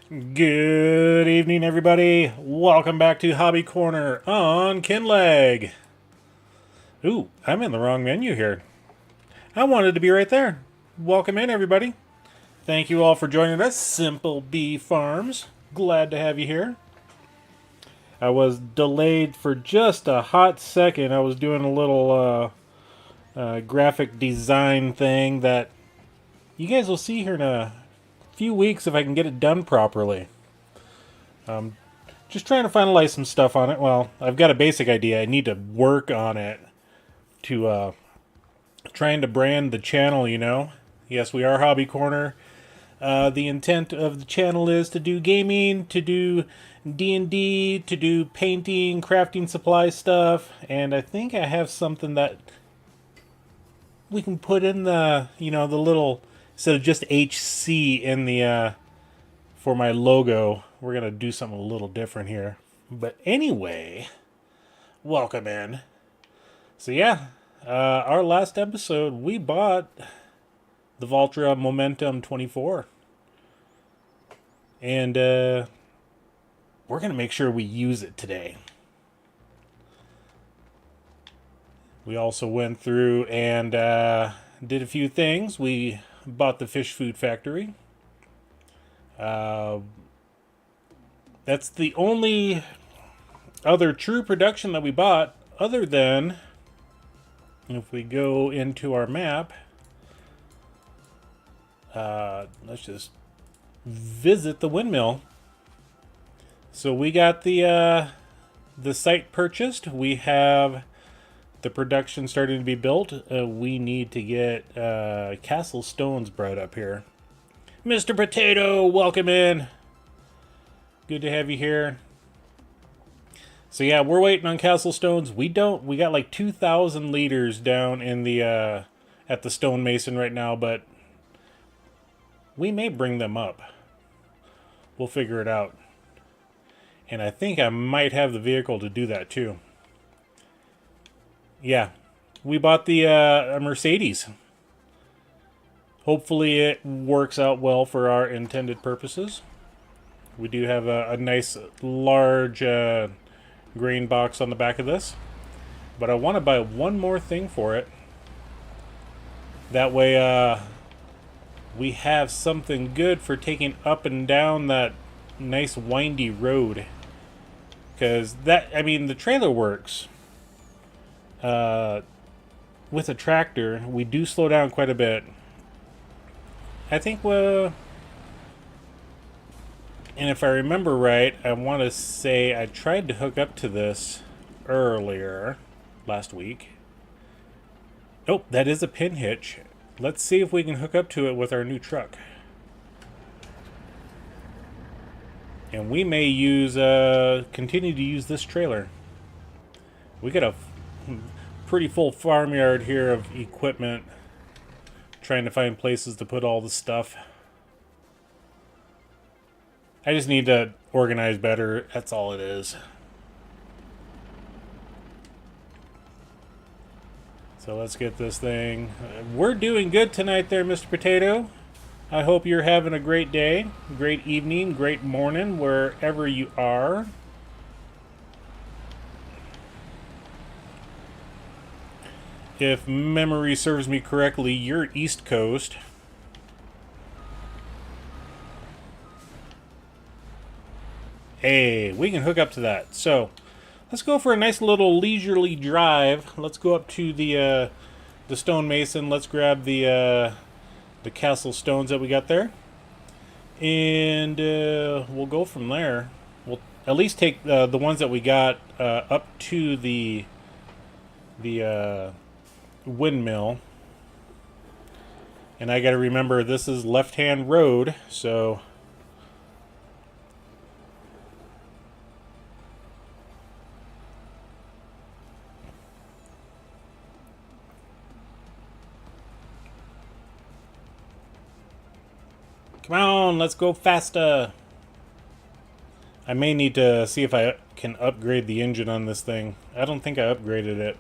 Good evening, everybody. Welcome back to Hobby Corner on Kinlaig. Ooh, I'm in the wrong menu here. I wanted to be right there. Welcome in, everybody. Thank you all for joining us, Simple Bee Farms. Glad to have you here. I was delayed for just a hot second. I was doing a little graphic design thing that you guys will see here in a few weeks if I can get it done properly. Just trying to finalize some stuff on it. Well, I've got a basic idea. I need to work on it to trying to brand the channel, you know. Yes, we are Hobby Corner. The intent of the channel is to do gaming, to do D&D, to do painting, crafting supply stuff, and I think I have something that we can put in the, the little, instead of just HC in the for my logo, we're going to do something a little different here. But anyway, welcome in. So yeah, our last episode, we bought the Valtra Momentum 24. And we're going to make sure we use it today. We also went through and did a few things. We bought the Fish Food Factory. That's the only other true production that we bought, other than if we go into our map, let's just visit the windmill. So we got the site purchased. We have the production starting to be built. We need to get Castle Stones brought up here. Mr. Potato, welcome in. Good to have you here. So yeah, we're waiting on Castle Stones. We got like 2,000 liters down in the at the stonemason right now, but we may bring them up. We'll figure it out. And I think I might have the vehicle to do that too. Yeah, we bought the Mercedes. Hopefully it works out well for our intended purposes. We do have a nice large grain box on the back of this. But I want to buy one more thing for it. That way we have something good for taking up and down that nice windy road. Because the trailer works. With a tractor, we do slow down quite a bit. I think and if I remember right, I want to say I tried to hook up to this earlier last week. Nope, that is a pin hitch. Let's see if we can hook up to it with our new truck. And we may continue to use this trailer. We got a pretty full farmyard here of equipment. Trying to find places to put all the stuff. I just need to organize better. That's all it is. So let's get this thing. We're doing good tonight there, Mr. Potato. I hope you're having a great day, great evening, great morning, wherever you are. If memory serves me correctly, you're East Coast. Hey, we can hook up to that. So, let's go for a nice little leisurely drive. Let's go up to the stonemason. Let's grab the castle stones that we got there. And we'll go from there. We'll at least take the ones that we got up to the windmill. And I gotta remember this is left-hand road, so come on, let's go faster. I may need to see if I can upgrade the engine on this thing. I don't think I upgraded it.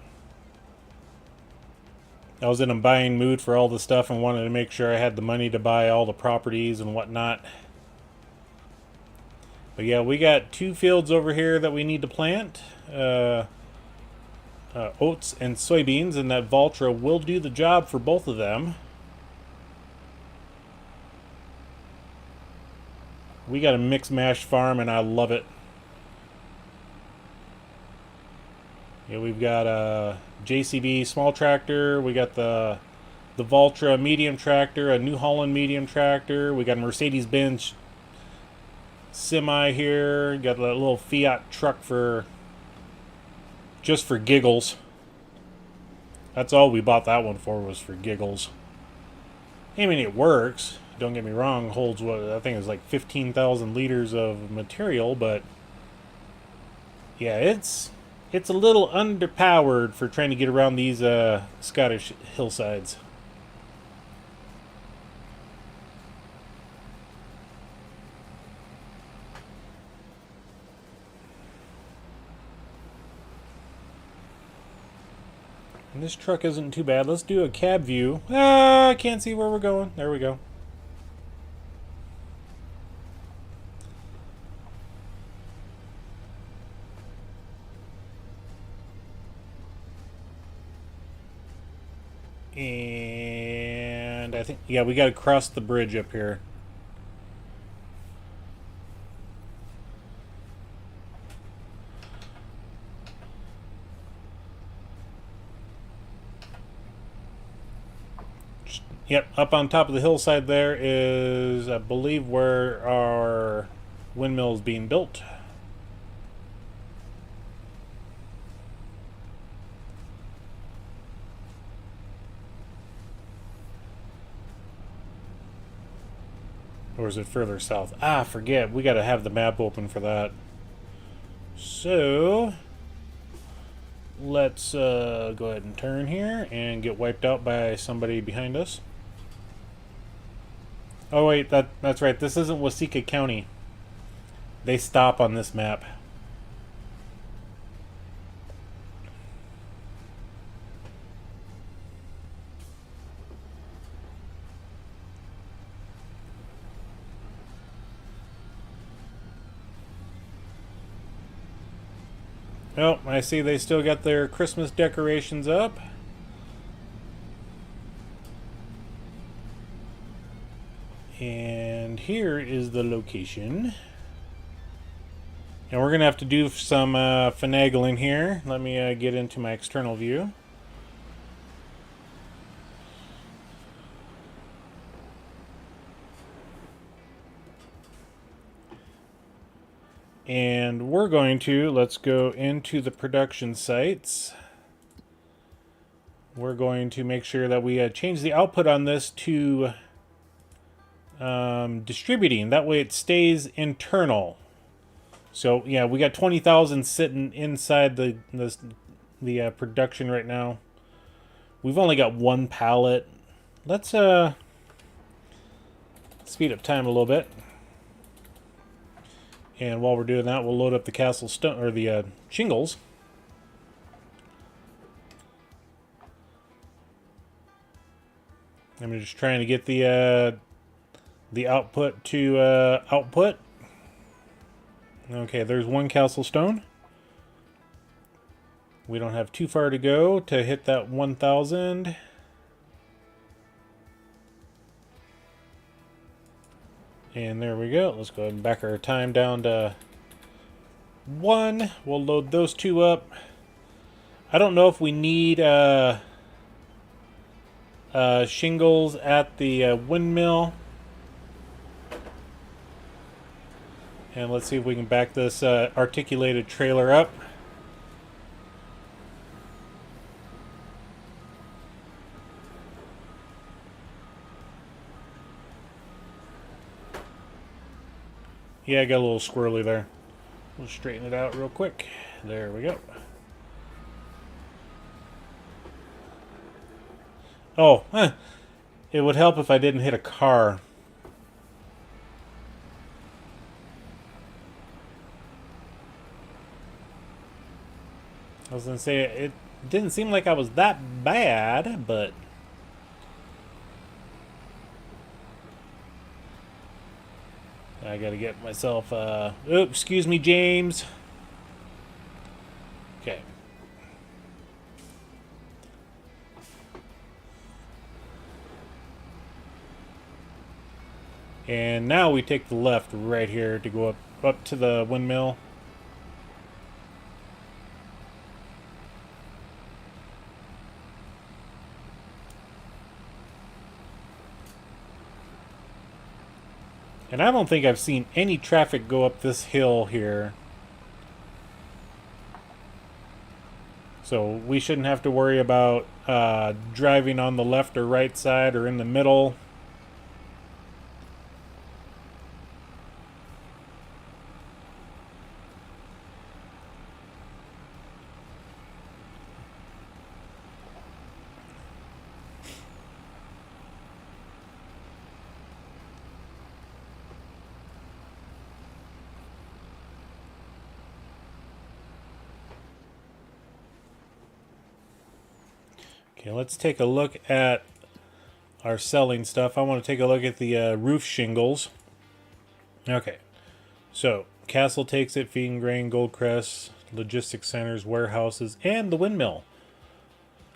I was in a buying mood for all the stuff and wanted to make sure I had the money to buy all the properties and whatnot. But yeah, we got 2 fields over here that we need to plant. Oats and soybeans, and that Valtra will do the job for both of them. We got a mixed mash farm, and I love it. Yeah, we've got a JCB small tractor. We got the Valtra medium tractor, a New Holland medium tractor. We got a Mercedes-Benz semi here. Got a little Fiat truck for just for giggles. That's all we bought that one for, was for giggles. I mean, it works. Don't get me wrong. Holds what I think is like 15,000 liters of material, but yeah, it's a little underpowered for trying to get around these Scottish hillsides. And this truck isn't too bad. Let's do a cab view. I can't see where we're going. There we go. And I think, yeah, we got to cross the bridge up here. Yep, up on top of the hillside there is, I believe, where our windmill is being built. Or is it further south? Ah, forget. We got to have the map open for that. So, let's go ahead and turn here and get wiped out by somebody behind us. Oh wait, that's right. This isn't Waseca County. They stop on this map. Oh, I see they still got their Christmas decorations up. And here is the location. And we're going to have to do some finagling here. Let me get into my external view. And we're going to, let's go into the production sites. We're going to make sure that we change the output on this to distributing. That way it stays internal. So yeah, we got 20,000 sitting inside the production right now. We've only got 1 pallet. Let's speed up time a little bit. And while we're doing that, we'll load up the castle stone, or the shingles. I'm just trying to get the output to output. Okay, there's 1 castle stone. We don't have too far to go to hit that 1,000. And there we go. Let's go ahead and back our time down to 1. We'll load those 2 up. I don't know if we need shingles at the windmill. And let's see if we can back this articulated trailer up. Yeah, I got a little squirrely there. We'll straighten it out real quick. There we go. Oh, it would help if I didn't hit a car. I was going to say, it didn't seem like I was that bad, but... I gotta get myself, oops, excuse me, James. Okay. And now we take the left right here to go up to the windmill. And I don't think I've seen any traffic go up this hill here. So we shouldn't have to worry about driving on the left or right side or in the middle. Okay, let's take a look at our selling stuff. I want to take a look at the roof shingles. Okay, so Castle takes it, Feed and Grain, Goldcrest, logistics centers, warehouses, and the windmill.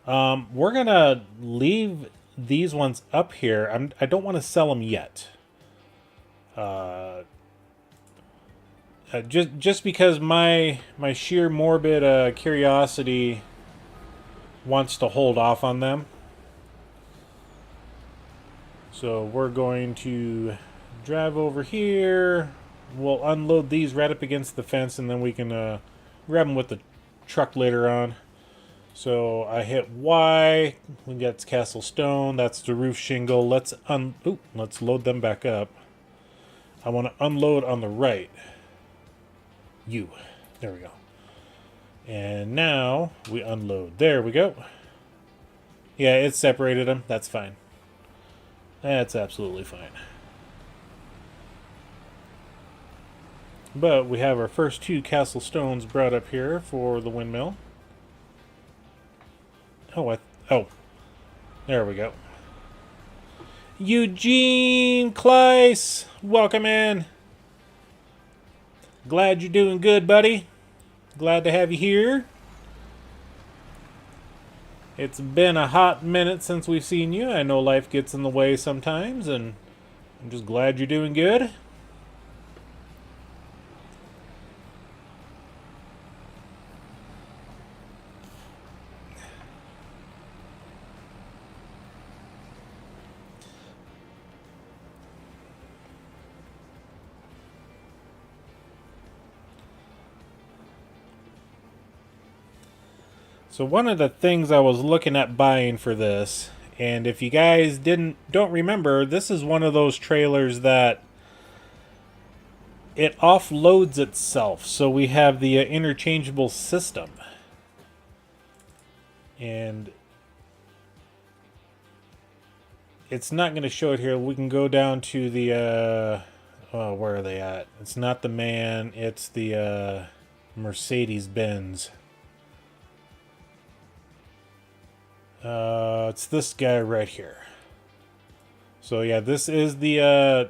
We're gonna leave these ones up here. I don't want to sell them yet. Just because my sheer morbid curiosity wants to hold off on them. So we're going to drive over here. We'll unload these right up against the fence, and then we can grab them with the truck later on. So I hit Y. We got Castle Stone. That's the roof shingle. Let's load them back up. I want to unload on the right. There we go. And now we unload. There we go. Yeah, it separated them. That's fine. That's absolutely fine. But we have our first 2 Castle Stones brought up here for the windmill. Oh, there we go. Eugene Kleiss, welcome in. Glad you're doing good, buddy. Glad to have you here. It's been a hot minute since we've seen you. I know life gets in the way sometimes, and I'm just glad you're doing good. So one of the things I was looking at buying for this, and if you guys don't remember, this is one of those trailers that it offloads itself. So we have the interchangeable system. And it's not going to show it here. We can go down to the where are they at? It's not the Man, it's the Mercedes-Benz. It's this guy right here. So yeah, this is the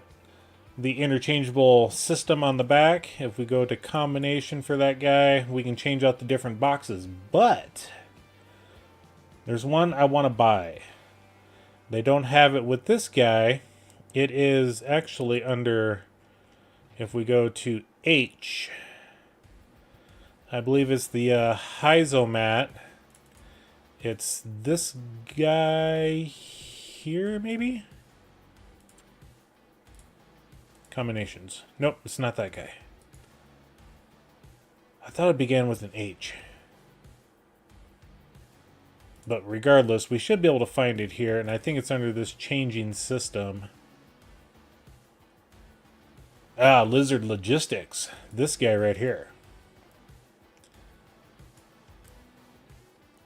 interchangeable system on the back. If we go to combination for that guy, we can change out the different boxes. But there's one I want to buy. They don't have it with this guy. It is actually under, if we go to H, I believe it's the Hyzomat. It's this guy here, maybe? Combinations. Nope, it's not that guy. I thought it began with an H. But regardless, we should be able to find it here, and I think it's under this changing system. Ah, Lizard Logistics. This guy right here.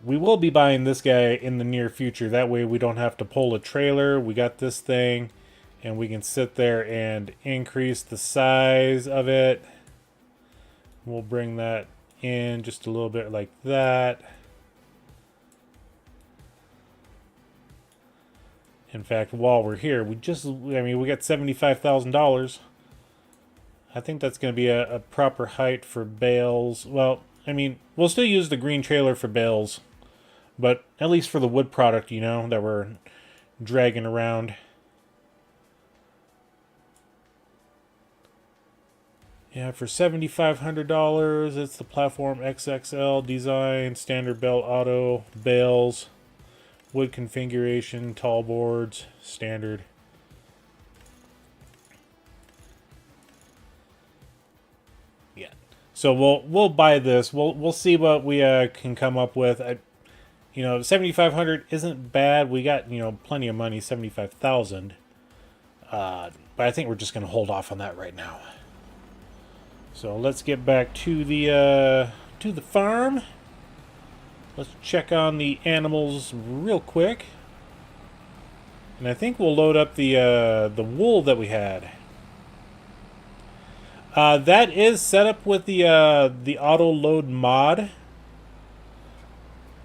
We will be buying this guy in the near future. That way we don't have to pull a trailer. We got this thing, and we can sit there and increase the size of it. We'll bring that in just a little bit like that. In fact, while we're here, we got $75,000. I think that's going to be a proper height for bales. Well, I mean, we'll still use the green trailer for bales, but at least for the wood product, you know, that we're dragging around. Yeah, for $7,500, it's the Platform XXL design, standard belt auto, bales, wood configuration, tall boards, standard. Yeah. So we'll buy this. We'll see what we can come up with. You know, 7,500 isn't bad. We got, you know, plenty of money, 75,000. But I think we're just going to hold off on that right now. So let's get back to the farm. Let's check on the animals real quick. And I think we'll load up the wool that we had. That is set up with the auto load mod.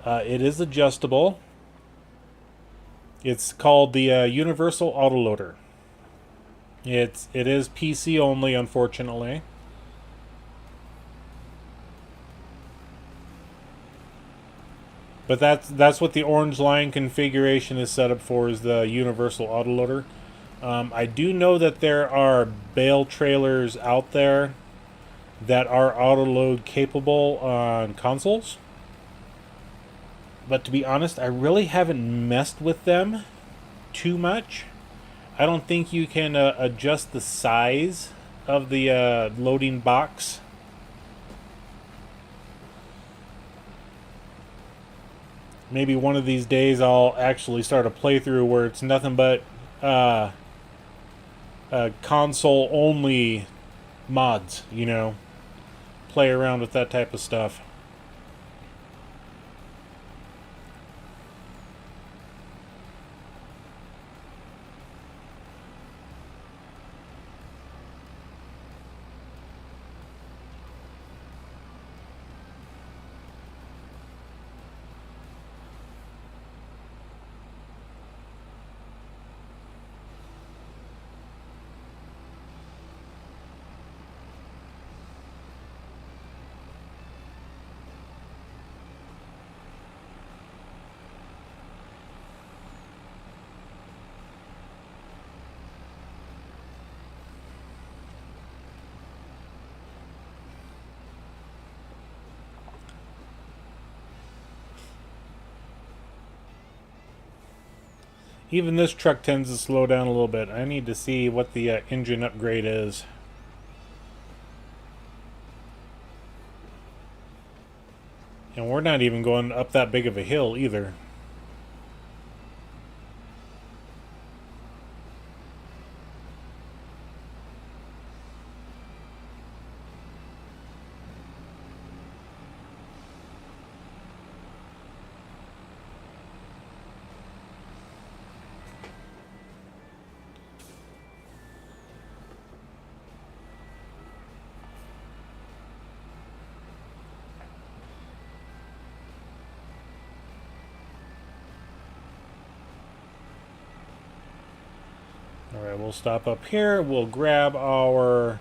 It is adjustable. It's called the Universal Autoloader. It is PC only, unfortunately. But that's what the orange line configuration is set up for, is the Universal Autoloader. I do know that there are bale trailers out there that are autoload capable on consoles. But to be honest, I really haven't messed with them too much. I don't think you can adjust the size of the loading box. Maybe one of these days I'll actually start a playthrough where it's nothing but console-only mods, you know. Play around with that type of stuff. Even this truck tends to slow down a little bit. I need to see what the engine upgrade is. And we're not even going up that big of a hill either. Alright, we'll stop up here. We'll grab our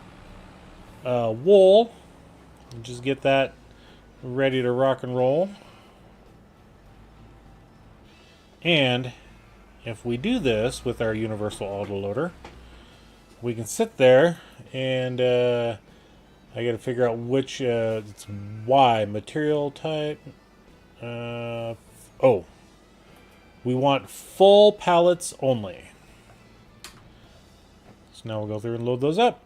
wool and just get that ready to rock and roll. And if we do this with our Universal Autoloader, we can sit there and I gotta figure out which it's Y material type. Oh, we want full pallets only. So now we'll go through and load those up.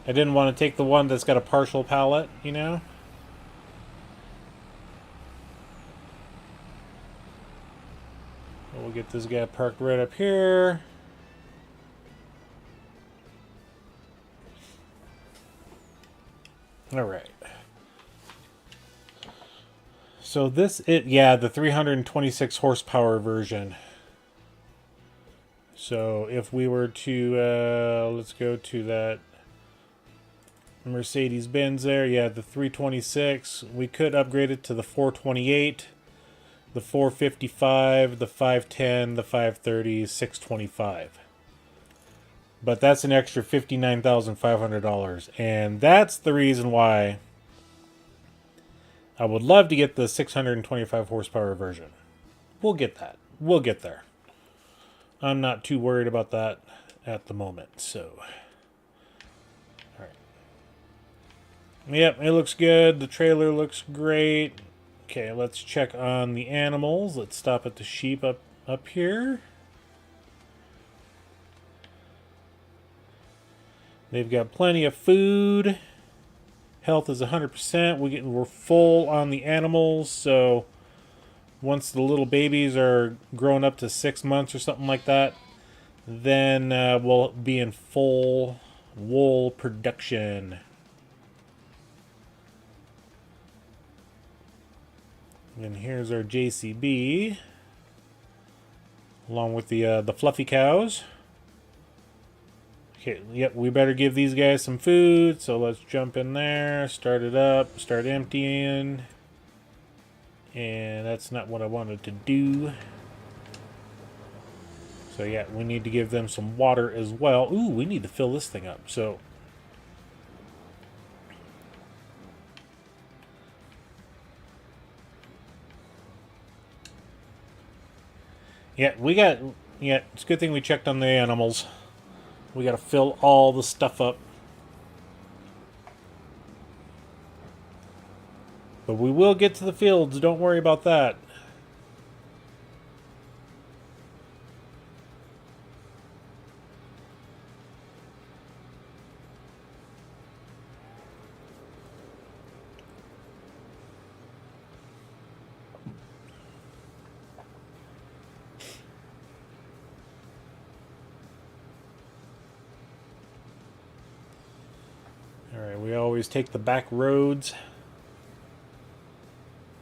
I didn't want to take the one that's got a partial pallet, you know. We'll get this guy parked right up here. All right. So this yeah, the 326 horsepower version. So if we were to let's go to that Mercedes-Benz there, yeah, the 326, we could upgrade it to the 428, the 455, the 510, the 530, 625. But that's an extra $59,500. And that's the reason why I would love to get the 625 horsepower version. We'll get that. We'll get there. I'm not too worried about that at the moment. So, all right. Yep, it looks good. The trailer looks great. Okay, let's check on the animals. Let's stop at the sheep up here. They've got plenty of food. Health is 100%. We're full on the animals, so once the little babies are grown up to 6 months or something like that, then we'll be in full wool production. And here's our JCB, along with the fluffy cows. Okay, yep, we better give these guys some food, so let's jump in there, start it up, start emptying. And that's not what I wanted to do. So yeah, we need to give them some water as well. Ooh, we need to fill this thing up, so. Yeah, it's a good thing we checked on the animals. We got to fill all the stuff up. But we will get to the fields, don't worry about that. Alright, we always take the back roads.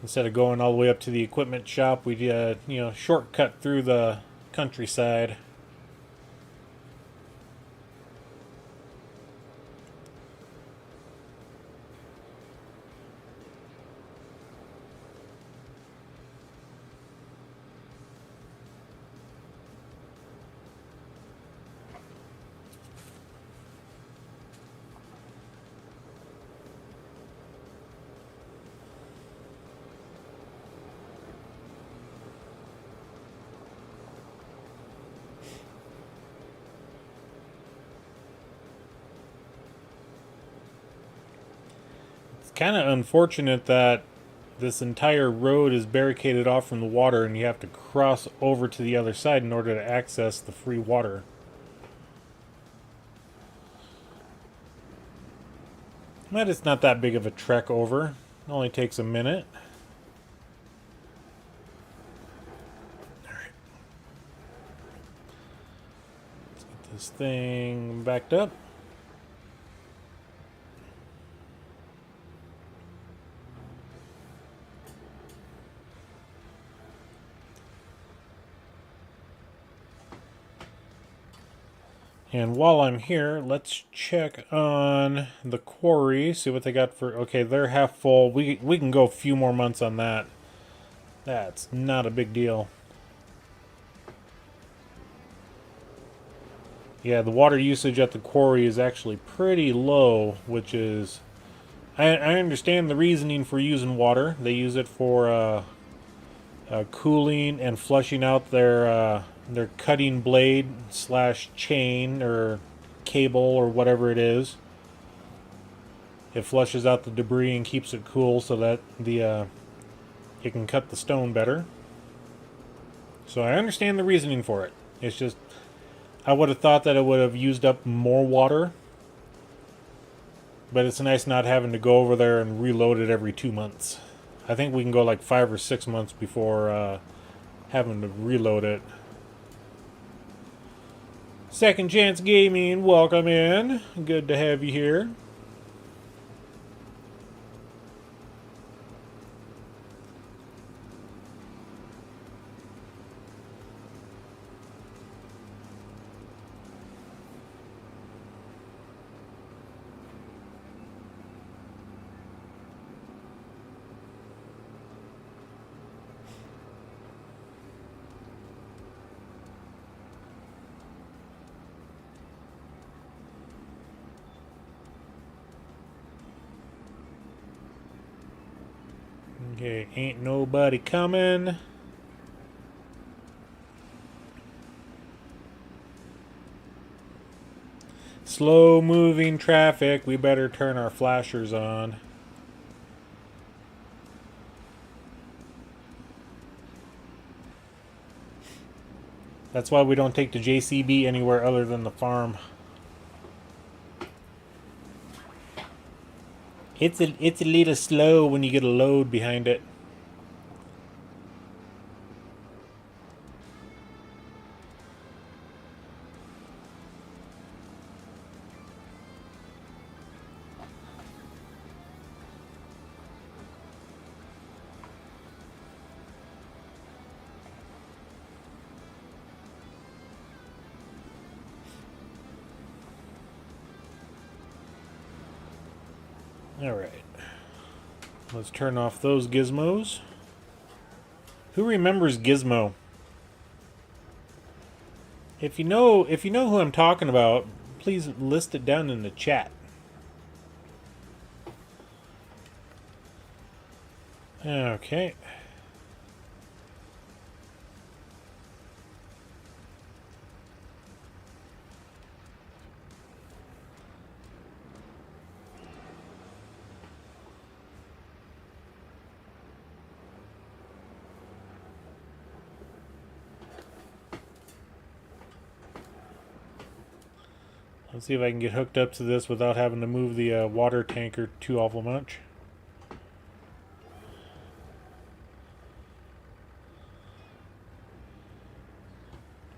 Instead of going all the way up to the equipment shop, we shortcut through the countryside. Kind of unfortunate that this entire road is barricaded off from the water and you have to cross over to the other side in order to access the free water. But it's not that big of a trek over. It only takes a minute. Alright. Let's get this thing backed up. And while I'm here, let's check on the quarry, see what they got for... Okay, they're half full. We can go a few more months on that. That's not a big deal. Yeah, the water usage at the quarry is actually pretty low, which is... I understand the reasoning for using water. They use it for cooling and flushing out their cutting blade / chain or cable or whatever it is. It flushes out the debris and keeps it cool so that it can cut the stone better. So I understand the reasoning for it. It's just I would have thought that it would have used up more water. But it's nice not having to go over there and reload it every 2 months. I think we can go like 5 or 6 months before having to reload it. Second Chance Gaming, welcome in. Good to have you here. Okay, ain't nobody coming. Slow moving traffic. We better turn our flashers on. That's why we don't take the JCB anywhere other than the farm. It's a little slow when you get a load behind it. Alright. Let's turn off those gizmos. Who remembers Gizmo? If you know who I'm talking about, please list it down in the chat. Okay. Let's see if I can get hooked up to this without having to move the water tanker too awful much.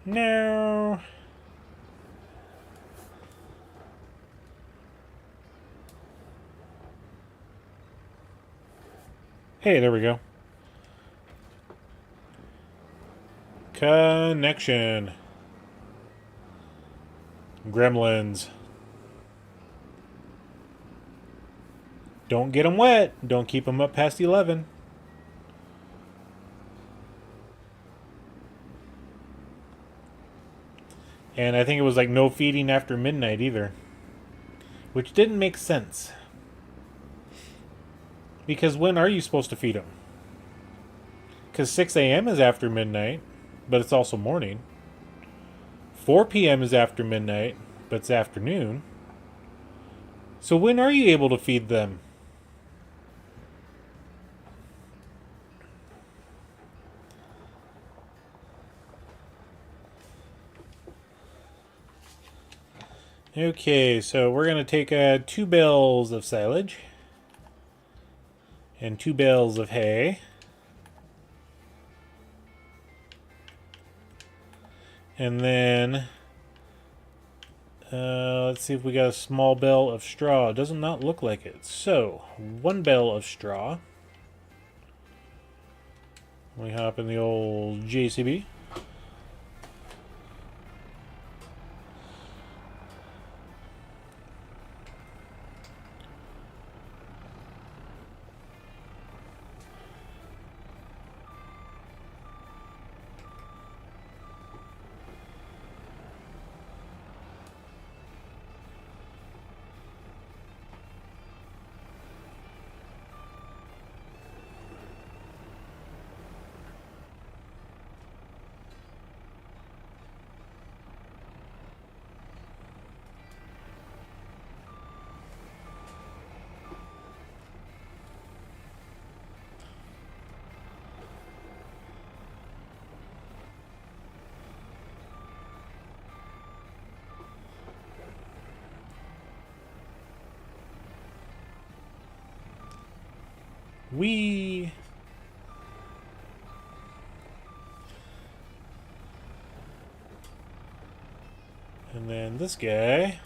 No. Hey, there we go. Connection. Gremlins. Don't get them wet. Don't keep them up past 11. And I think it was like no feeding after midnight either. Which didn't make sense. Because when are you supposed to feed them? Because 6 a.m. is after midnight, but it's also morning. 4 p.m. is after midnight, but it's afternoon. So when are you able to feed them? Okay, so we're going to take 2 bales of silage and 2 bales of hay. And then let's see if we got a small bale of straw. It does not look like it. So 1 bale of straw. We hop in the old JCB. Whee! And then this guy.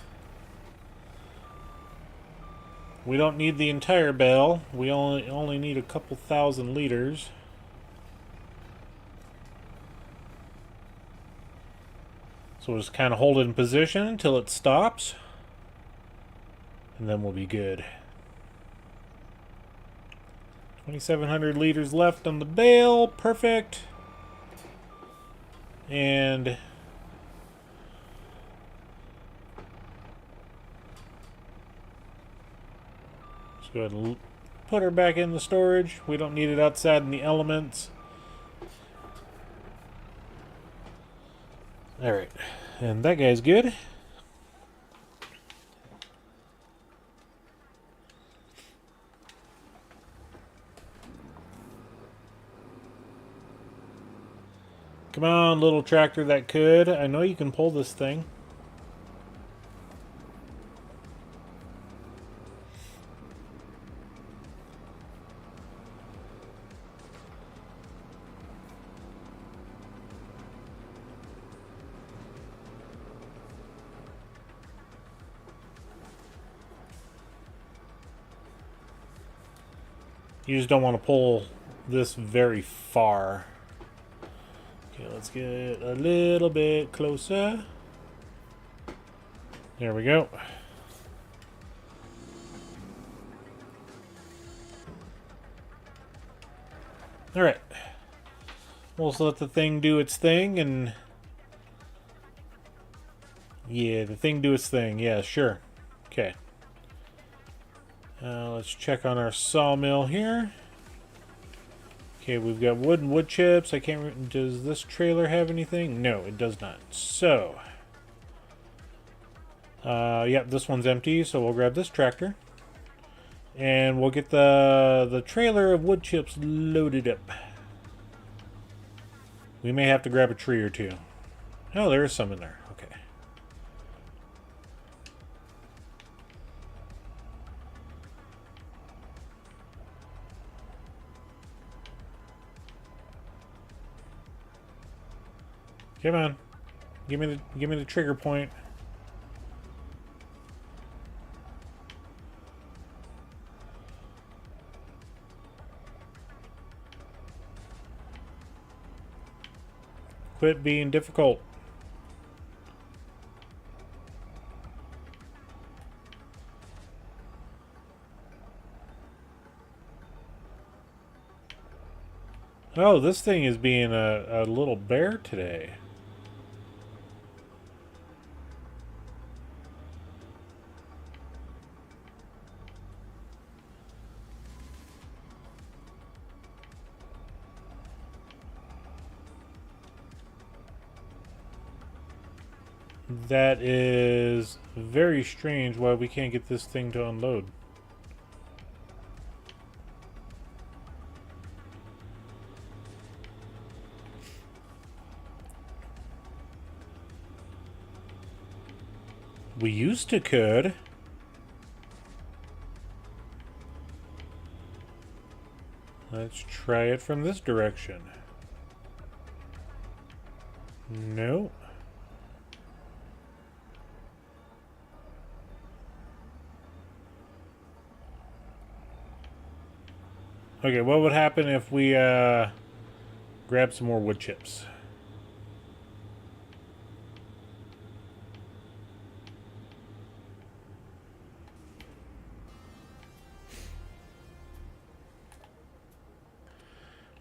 We don't need the entire bale. We only need a couple thousand liters. So we'll just kind of hold it in position until it stops. And then we'll be good. 2,700 liters left on the bale. Perfect. And let's go ahead and put her back in the storage. We don't need it outside in the elements. Alright, and that guy's good. Come on, little tractor that could. I know you can pull this thing. You just don't want to pull this very far. Okay, let's get a little bit closer. There we go. Alright. We'll just let the thing do its thing and... Yeah, the thing do its thing. Yeah, sure. Okay. Let's check on our sawmill here. Okay, we've got wood and wood chips. I can't... Does this trailer have anything? No, it does not. So... yeah, this one's empty, so we'll grab this tractor. And we'll get the trailer of wood chips loaded up. We may have to grab a tree or two. Oh, there is some in there. Okay. Come on. Give me the trigger point. Quit being difficult. Oh, this thing is being a little bear today. That is very strange why we can't get this thing to unload. We used to could. Let's try it from this direction. No. Okay, what would happen if we grab some more wood chips?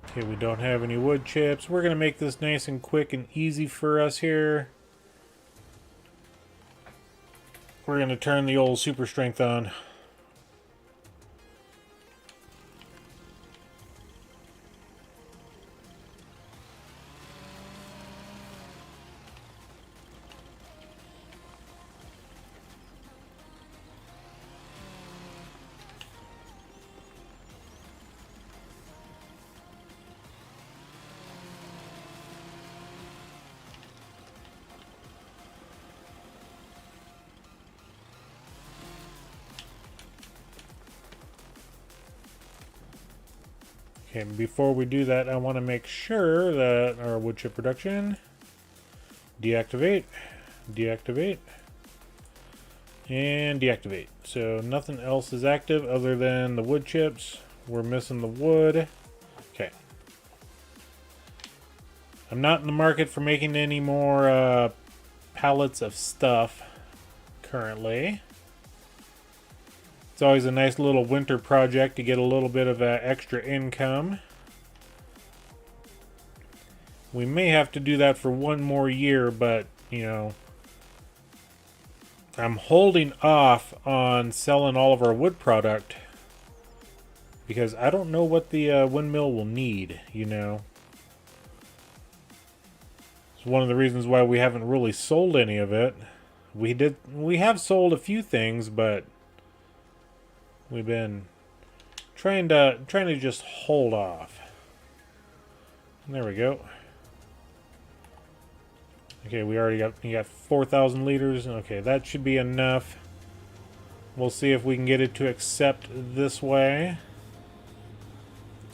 Okay, we don't have any wood chips. We're going to make this nice and quick and easy for us here. We're going to turn the old super strength on. Okay, before we do that, I want to make sure that our wood chip production, deactivate, deactivate, and deactivate. So nothing else is active other than the wood chips. We're missing the wood. Okay. I'm not in the market for making any more pallets of stuff currently. It's always a nice little winter project to get a little bit of extra income. We may have to do that for one more year, but, you know, I'm holding off on selling all of our wood product because I don't know what the windmill will need, you know. It's one of the reasons why we haven't really sold any of it. We have sold a few things, but we've been trying to just hold off. There we go. Okay, we got 4,000 liters. Okay, that should be enough. We'll see if we can get it to accept this way.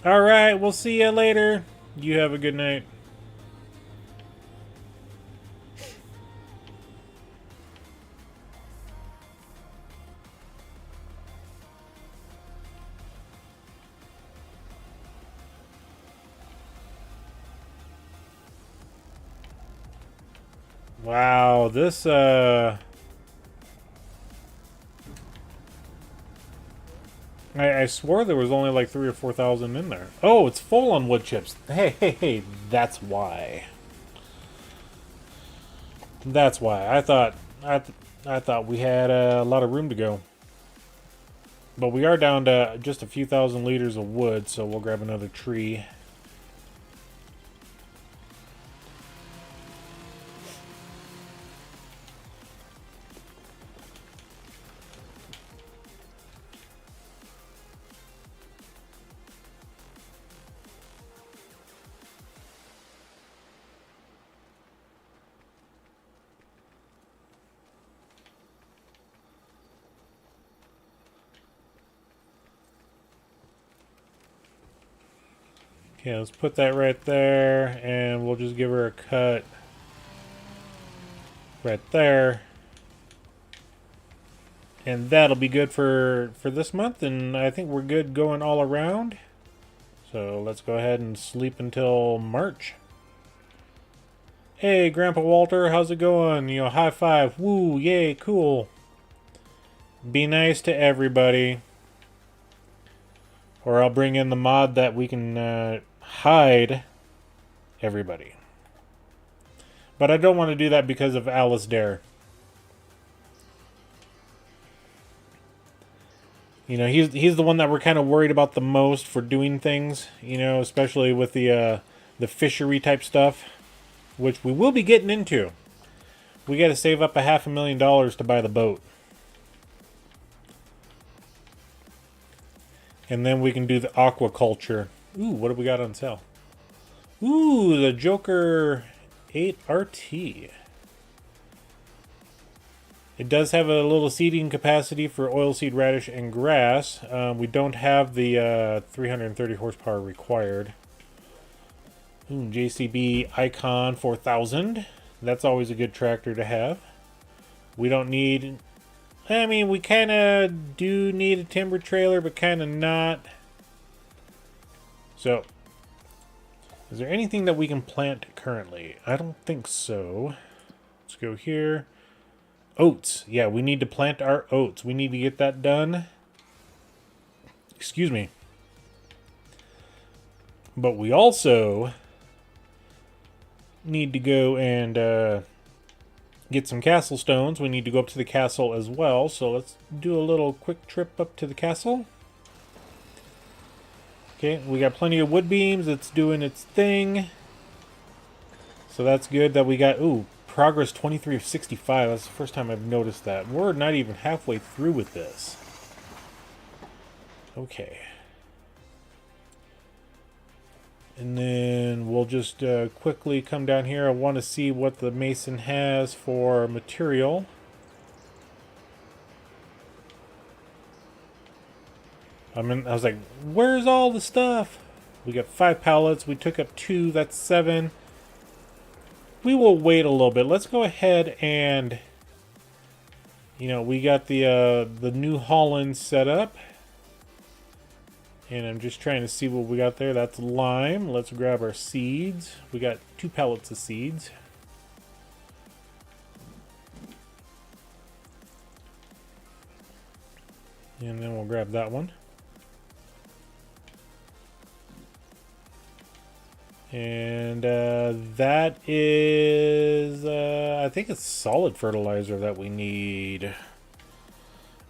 All right, we'll see you later. You have a good night. Wow, this I swore there was only like 3,000 or 4,000 in there. Oh, it's full on wood chips. Hey, that's why. That's why. I thought we had a lot of room to go. But we are down to just a few thousand liters of wood, so we'll grab another tree. Okay, let's put that right there, and we'll just give her a cut right there. And that'll be good for this month, and I think we're good going all around. So let's go ahead and sleep until March. Hey, Grandpa Walter, how's it going? You know, high five. Woo, yay, cool. Be nice to everybody. Or I'll bring in the mod that we can hide everybody. But I don't want to do that because of Alice Dare. You know, he's the one that we're kind of worried about the most for doing things. You know, especially with the fishery type stuff, which we will be getting into. We got to save up $500,000 to buy the boat. And then we can do the aquaculture. Ooh, what do we got on sale? Ooh, the Joker 8 RT. It does have a little seeding capacity for oilseed radish and grass. We don't have the 330 horsepower required. Ooh, JCB Icon 4000. That's always a good tractor to have. We don't need... I mean, we kind of do need a timber trailer, but kind of not. So, is there anything that we can plant currently? I don't think so. Let's go here. Oats. Yeah, we need to plant our oats. We need to get that done. Excuse me. But we also need to go and get some castle stones. We need to go up to the castle as well. So let's do a little quick trip up to the castle. Okay, we got plenty of wood beams. It's doing its thing. So that's good that we got... Ooh, progress 23 of 65. That's the first time I've noticed that. We're not even halfway through with this. Okay. And then we'll just quickly come down here. I want to see what the mason has for material. I was like, where's all the stuff? We got 5 pallets. We took up 2. That's 7. We will wait a little bit. Let's go ahead and, you know, we got the New Holland set up. And I'm just trying to see what we got there. That's lime. Let's grab our seeds. We got 2 pallets of seeds. And then we'll grab that one. And that is, I think it's solid fertilizer that we need.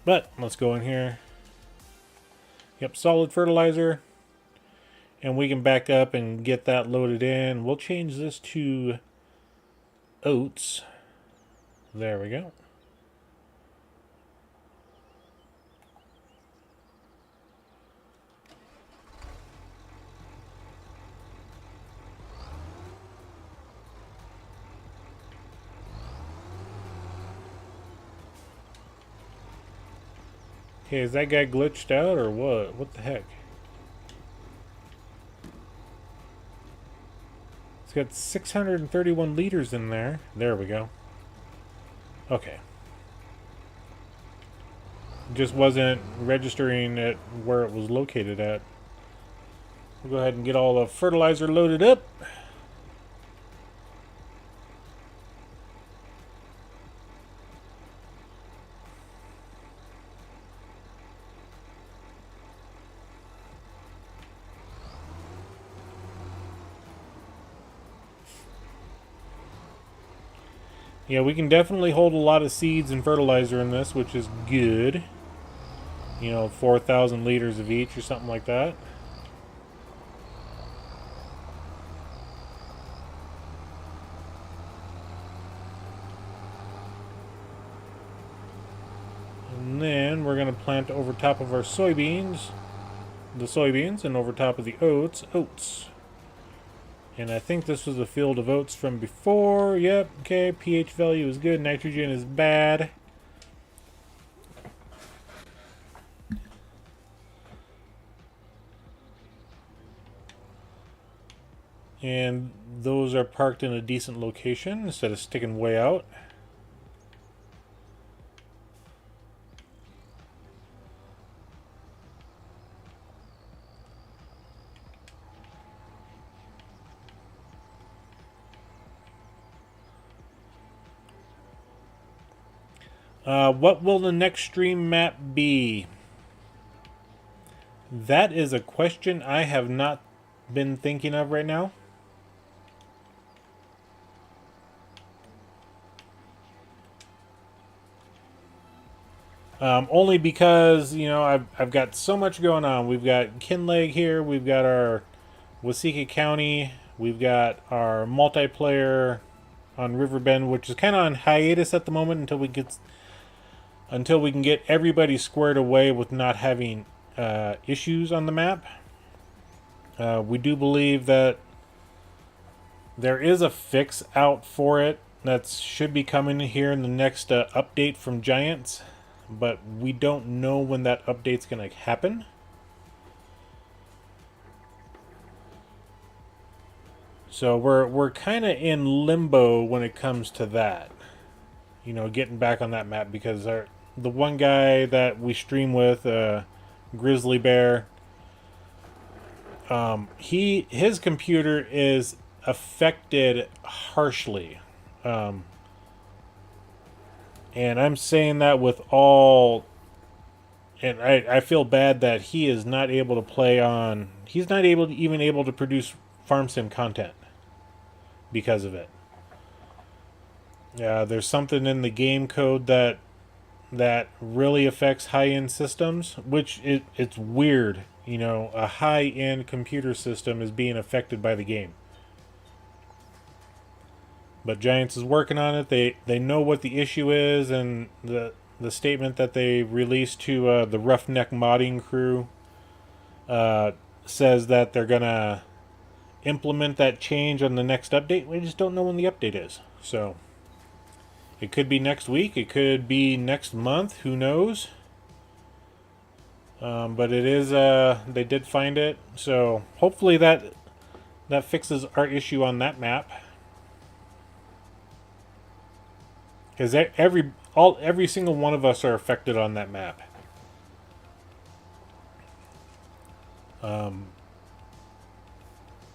But let's go in here. Yep, solid fertilizer. And we can back up and get that loaded in. We'll change this to oats. There we go. Okay, is that guy glitched out or what? What the heck? It's got 631 liters in there. There we go. Okay. Just wasn't registering it where it was located at. We'll go ahead and get all the fertilizer loaded up. Yeah, we can definitely hold a lot of seeds and fertilizer in this, which is good. You know, 4,000 liters of each or something like that. And then we're going to plant over top of our soybeans, and over top of the oats. And I think this was a field of oats from before. Yep, okay, pH value is good, nitrogen is bad. And those are parked in a decent location instead of sticking way out. What will the next stream map be? That is a question I have not been thinking of right now. Only because, you know, I've got so much going on. We've got Kinlaig here. We've got our Waseca County. We've got our multiplayer on Riverbend, which is kind of on hiatus at the moment until we can get everybody squared away with not having issues on the map. We do believe that there is a fix out for it that should be coming here in the next update from Giants, but we don't know when that update's going to happen. So we're kind of in limbo when it comes to that. You know, getting back on that map, because the one guy that we stream with, Grizzly Bear, his computer is affected harshly. And I'm saying that with all... And I feel bad that he is not able to play on... He's not even able to produce farm sim content because of it. There's something in the game code that really affects high-end systems, which it's weird. You know, a high-end computer system is being affected by the game. But Giants is working on it. They know what the issue is, and the statement that they released to the Roughneck modding crew says that they're gonna implement that change on the next update. We just don't know when the update is. So it could be next week. It could be next month. Who knows? But it is. They did find it. So hopefully that fixes our issue on that map. Because every single one of us are affected on that map.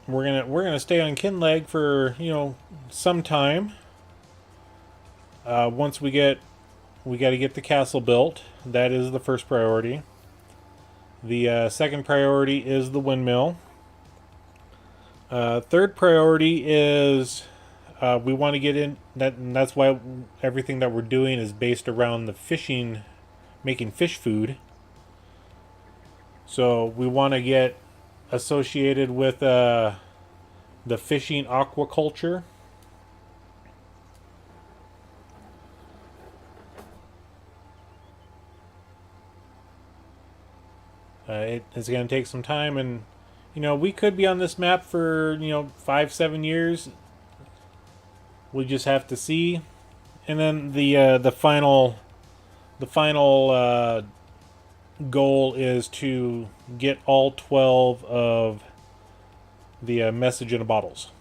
We're gonna stay on Kinlaig for, you know, some time. Once we got to get the castle built. That is the first priority. The second priority is the windmill. Third priority is we want to get in that, and that's why everything that we're doing is based around the fishing, making fish food. So we want to get associated with the fishing aquaculture. It's going to take some time, and we could be on this map for 5-7 years. We just have to see. And then the final goal is to get all 12 of the message in a bottles.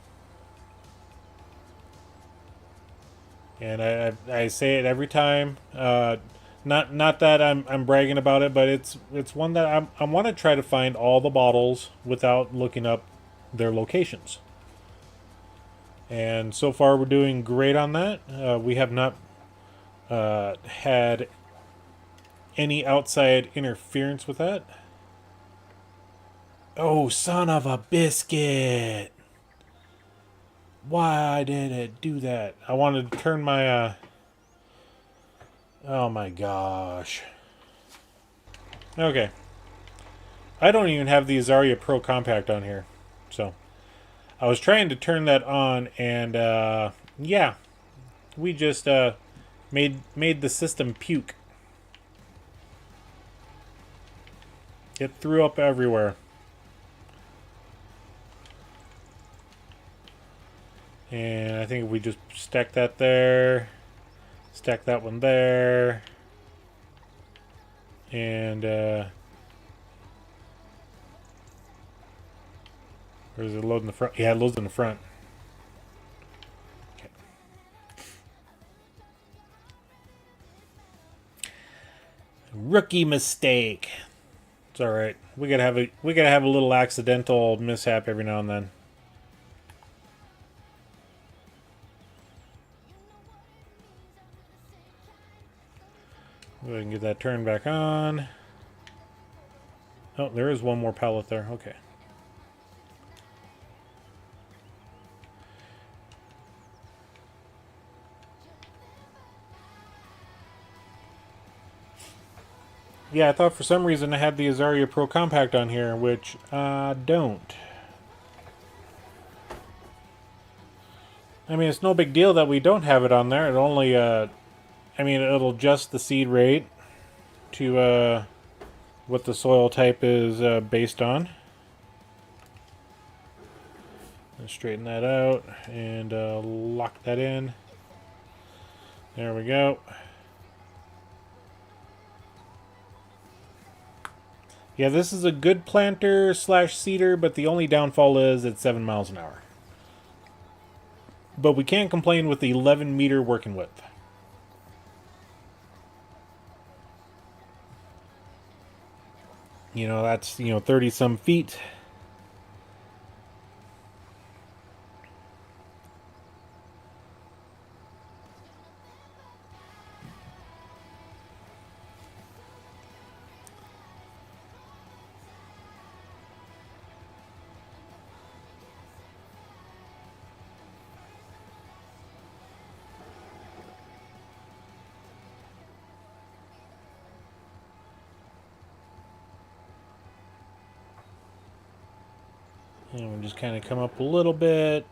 And I say it every time. Not that I'm bragging about it, but it's one that I want to try to find all the bottles without looking up their locations. And so far we're doing great on that. We have not had any outside interference with that. Oh, son of a biscuit! Why did it do that? I wanted to turn my oh my gosh. Okay. I don't even have the Azaria Pro Compact on here. So I was trying to turn that on, and yeah, we just made the system puke. It threw up everywhere. And I think if we just stack that there, stack that one there, and or is it loading the front? Yeah, it loads in the front. Okay. Rookie mistake. It's all right. We gotta have a little accidental mishap every now and then. Go ahead and get that turned back on. Oh, there is one more pallet there. Okay. Yeah, I thought for some reason I had the Azaria Pro Compact on here, which I don't. I mean, it's no big deal that we don't have it on there. It only, I mean, it'll adjust the seed rate to what the soil type is based on. Let's straighten that out and lock that in. There we go. Yeah, this is a good planter slash seeder, but the only downfall is it's 7 miles an hour. But we can't complain with the 11 meter working width. That's 30 some feet. And we'll just kind of come up a little bit.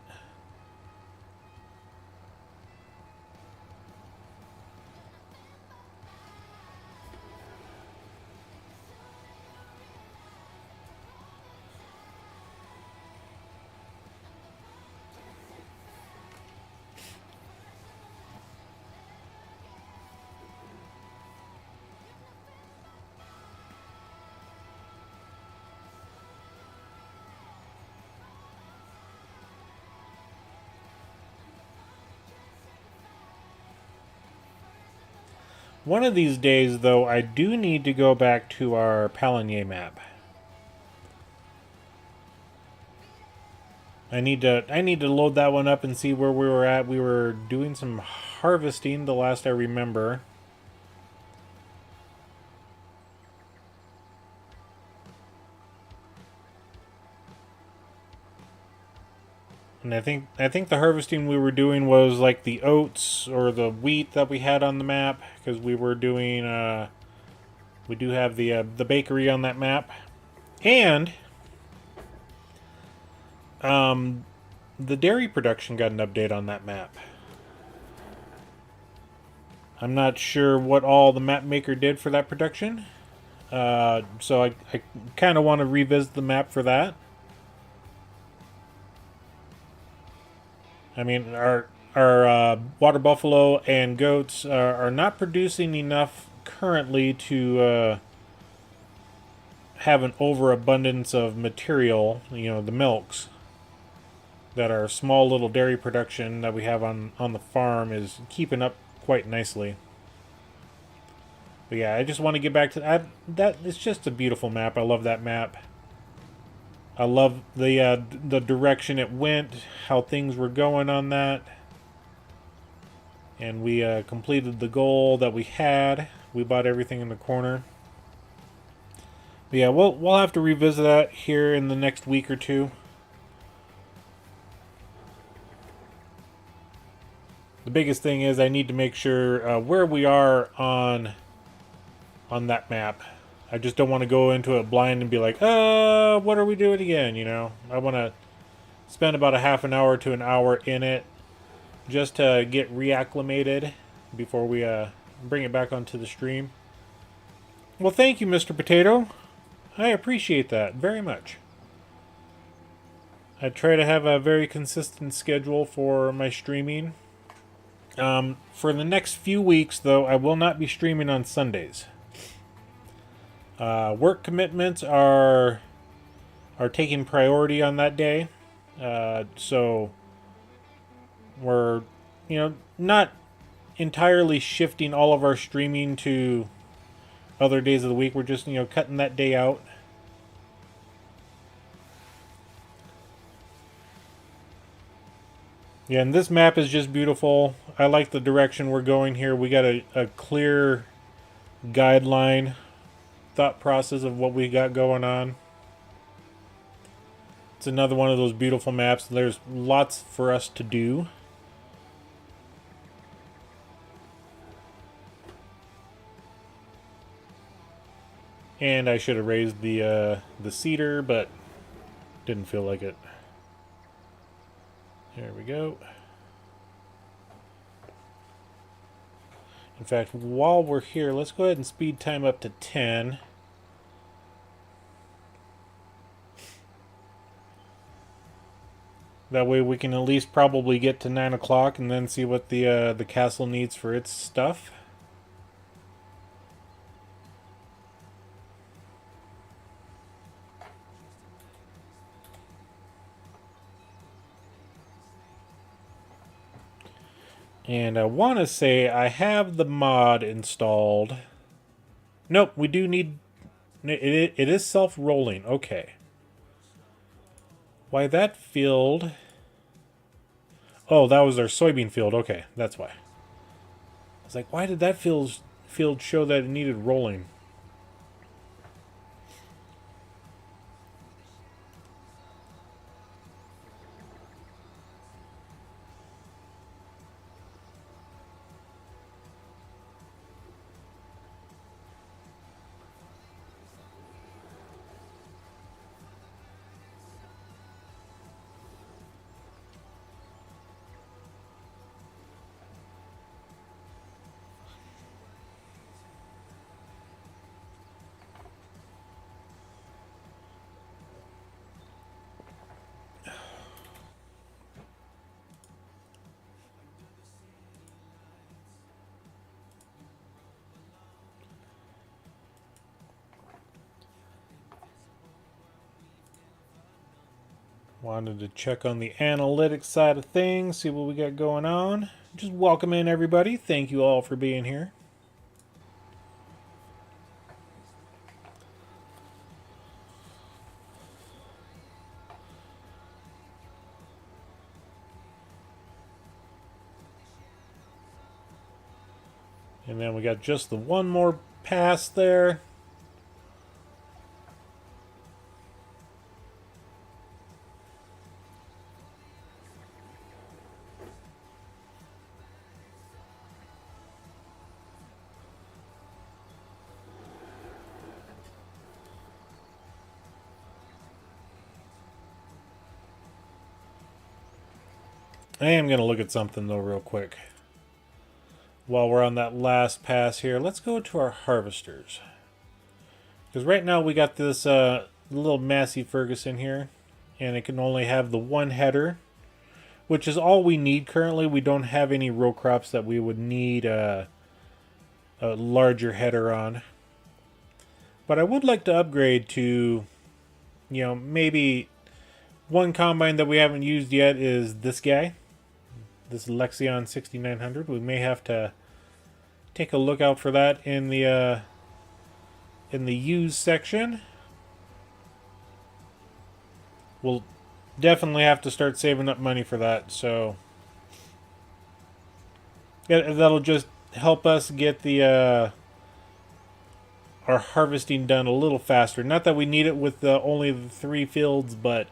One of these days, though, I do need to go back to our Palanier map. I need to load that one up and see where we were at. We were doing some harvesting, the last I remember. And I think the harvesting we were doing was like the oats or the wheat that we had on the map, because we were doing we do have the bakery on that map. And the dairy production got an update on that map. I'm not sure what all the map maker did for that production. So I kind of want to revisit the map for that. I mean, our water buffalo and goats are not producing enough currently to have an overabundance of material, you know, the milks, that our small little dairy production that we have on the farm is keeping up quite nicely. But yeah, I just want to get back to that. It's just a beautiful map. I love that map. I love the direction it went, how things were going on that. And we completed the goal that we had. We bought everything in the corner. But yeah, we'll have to revisit that here in the next week or two. The biggest thing is I need to make sure where we are on that map. I just don't want to go into it blind and be like, what are we doing again? You know, I want to spend about a half an hour to an hour in it just to get reacclimated before we bring it back onto the stream. Well, thank you, Mr. Potato. I appreciate that very much. I try to have a very consistent schedule for my streaming. For the next few weeks, though, I will not be streaming on Sundays. Work commitments are taking priority on that day, so we're, you know, not entirely shifting all of our streaming to other days of the week. We're just, you know, cutting that day out. Yeah, and this map is just beautiful. I like the direction we're going here. We got a clear guideline, thought process of what we got going on. It's another one of those beautiful maps. There's lots for us to do. And I should have raised the cedar, but didn't feel like it. There we go. In fact, while we're here, let's go ahead and speed time up to 10. That way we can at least probably get to 9 o'clock and then see what the castle needs for its stuff. And I want to say I have the mod installed. Nope, we do need... It is self-rolling. Okay. Why that field... Oh, that was our soybean field. Okay, that's why. I was like, why did that field show that it needed rolling? Wanted to check on the analytics side of things, see what we got going on. Just welcome in everybody. Thank you all for being here. And then we got just the one more pass there. I am going to look at something though real quick. While we're on that last pass here, let's go to our harvesters. Because right now we got this little Massey Ferguson here, and it can only have the one header, which is all we need currently. We don't have any row crops that we would need a larger header on. But I would like to upgrade to, you know, maybe one combine that we haven't used yet is this guy. This Lexion 6900. We may have to take a look out for that in the used section. We'll definitely have to start saving up money for that. So that'll just help us get the our harvesting done a little faster. Not that we need it with only the 3 fields, but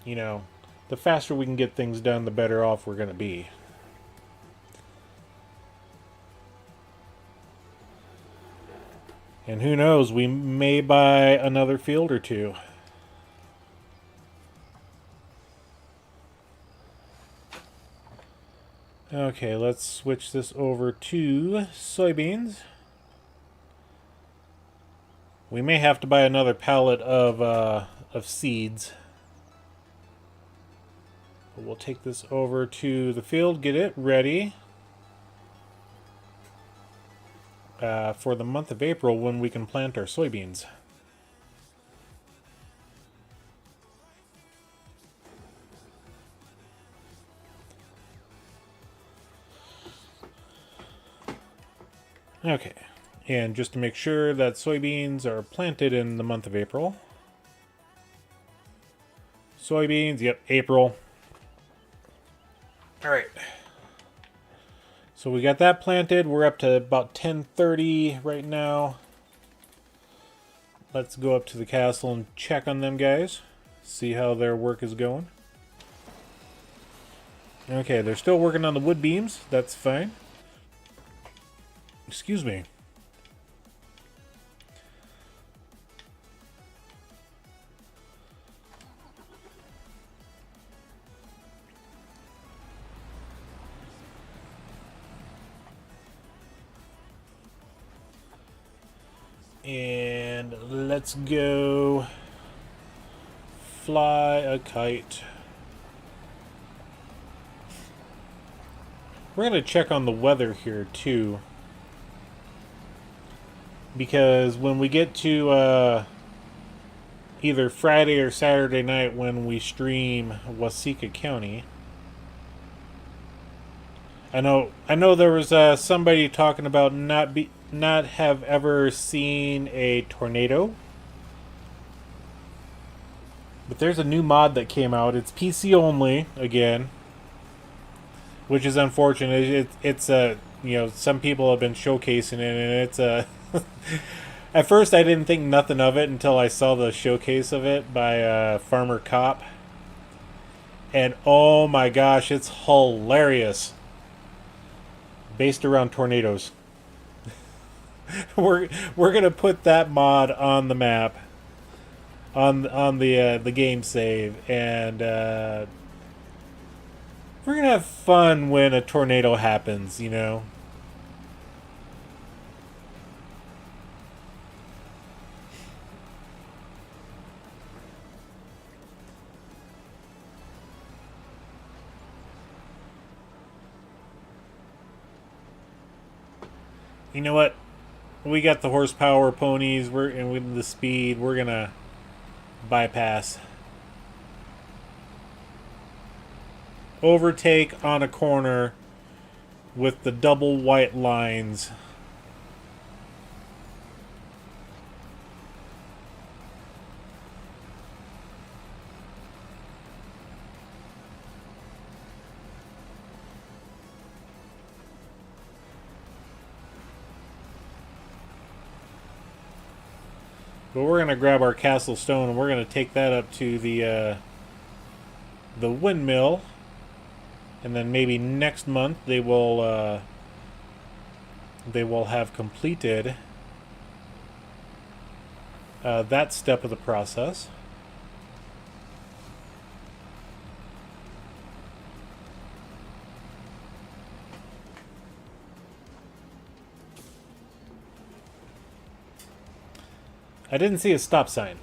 you know, the faster we can get things done, the better off we're going to be. And who knows, we may buy another field or two. Okay, let's switch this over to soybeans. We may have to buy another pallet of seeds. But we'll take this over to the field, get it ready for the month of April when we can plant our soybeans. Okay, and just to make sure that soybeans are planted in the month of April. Soybeans, yep, April. All right. So we got that planted. We're up to about 10:30 right now. Let's go up to the castle and check on them guys. See how their work is going. Okay, they're still working on the wood beams. That's fine. Excuse me. And let's go fly a kite. We're going to check on the weather here too. Because when we get to either Friday or Saturday night when we stream Waseca County, I know there was somebody talking about not have ever seen a tornado. But there's a new mod that came out. It's PC only again, which is unfortunate. It's you know, some people have been showcasing it, and it's a at first I didn't think nothing of it until I saw the showcase of it by Farmer Cop. And oh my gosh, it's hilarious. Based around tornadoes. we're gonna put that mod on the map, on the game save, and we're gonna have fun when a tornado happens, you know. You know what? We got the horsepower ponies. And with the speed, we're gonna bypass. Overtake on a corner with the double white lines. But we're going to grab our castle stone and we're going to take that up to the windmill. And then maybe next month they will have completed that step of the process. I didn't see a stop sign.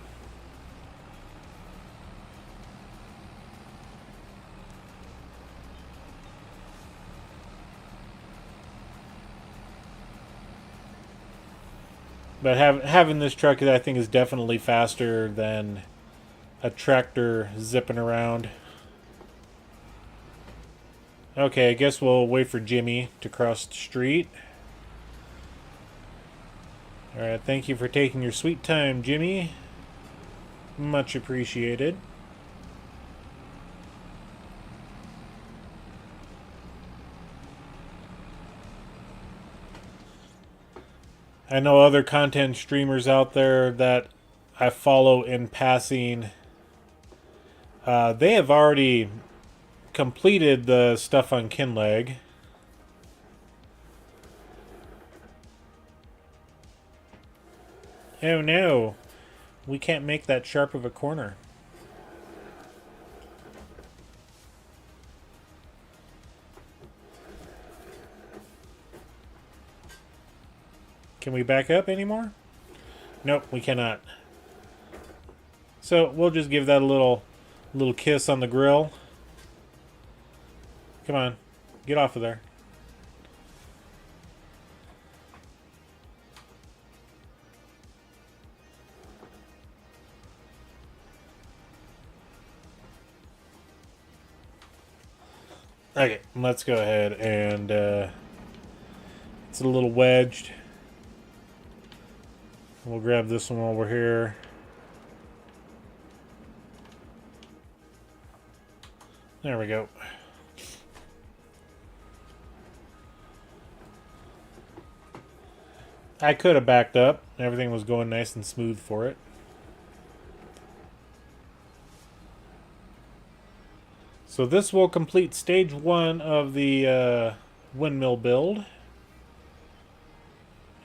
But having this truck, I think, is definitely faster than a tractor zipping around. Okay, I guess we'll wait for Jimmy to cross the street. Alright, thank you for taking your sweet time, Jimmy. Much appreciated. I know other content streamers out there that I follow in passing. They have already completed the stuff on Kinlaig. Oh no, we can't make that sharp of a corner. Can we back up anymore? Nope, we cannot. So we'll just give that a little kiss on the grill. Come on, get off of there. Okay, let's go ahead and it's a little wedged. We'll grab this one over here. There we go. I could have backed up. Everything was going nice and smooth for it. So this will complete stage 1 of the windmill build.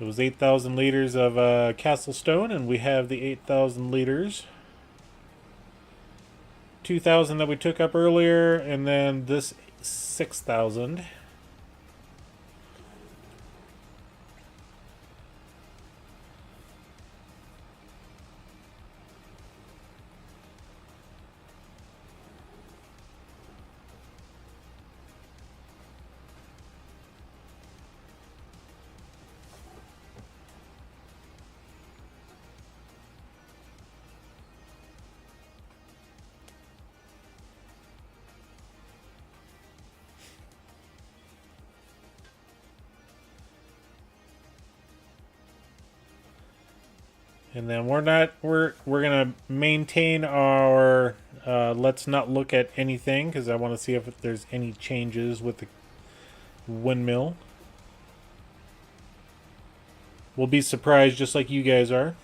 It was 8,000 liters of castle stone, and we have the 8,000 liters. 2,000 that we took up earlier, and then this 6,000. And then we're gonna maintain our let's not look at anything, because I want to see if there's any changes with the windmill. We'll be surprised just like you guys are.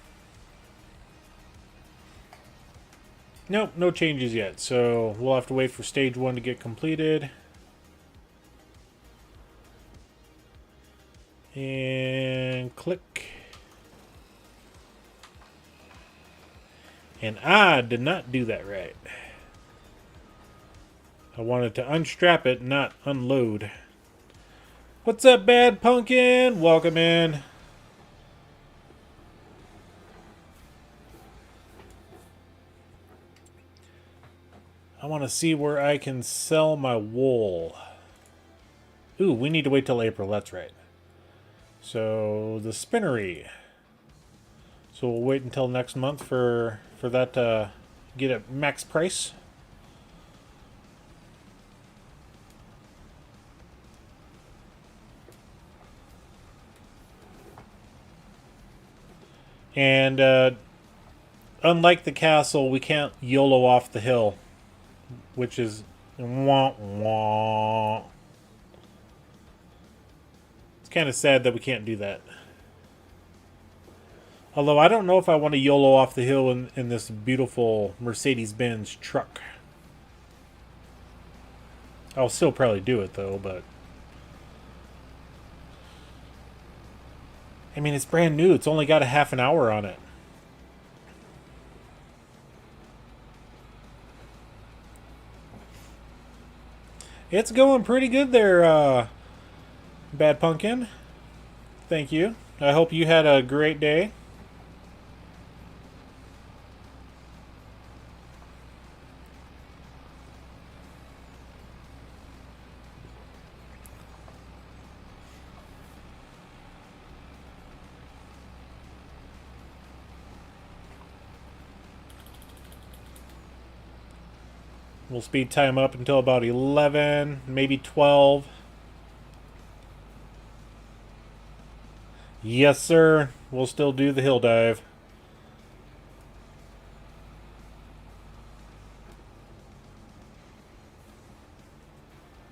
Nope, no changes yet. So we'll have to wait for stage 1 to get completed. And click. And I did not do that right. I wanted to unstrap it, not unload. What's up, Bad Pumpkin? Welcome in. I want to see where I can sell my wool. Ooh, we need to wait till April, that's right. So, the spinnery. So we'll wait until next month for that to get a max price. And unlike the castle, we can't YOLO off the hill, which is wah, wah. It's kind of sad that we can't do that. Although I don't know if I want to YOLO off the hill in this beautiful Mercedes-Benz truck. I'll still probably do it though, but I mean, it's brand new. It's only got a half an hour on it. It's going pretty good there, Bad Pumpkin. Thank you. I hope you had a great day. We'll speed time up until about 11, maybe 12. Yes, sir. We'll still do the hill dive.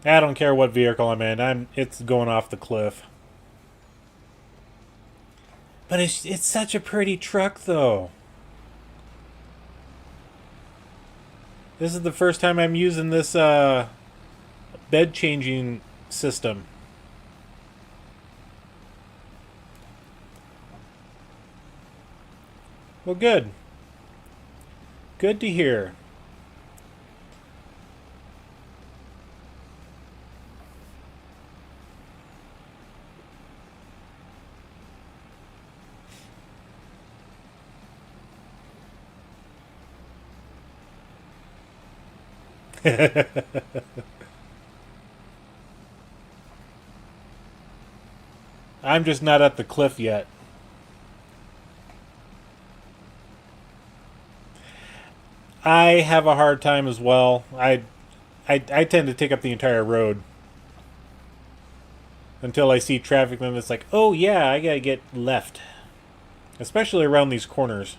I don't care what vehicle I'm in. It's going off the cliff. But it's such a pretty truck, though. This is the first time I'm using this bed changing system. Well, good. Good to hear. I'm just not at the cliff yet. I have a hard time as well. I tend to take up the entire road until I see traffic, then it's like, oh yeah, I gotta get left. Especially around these corners.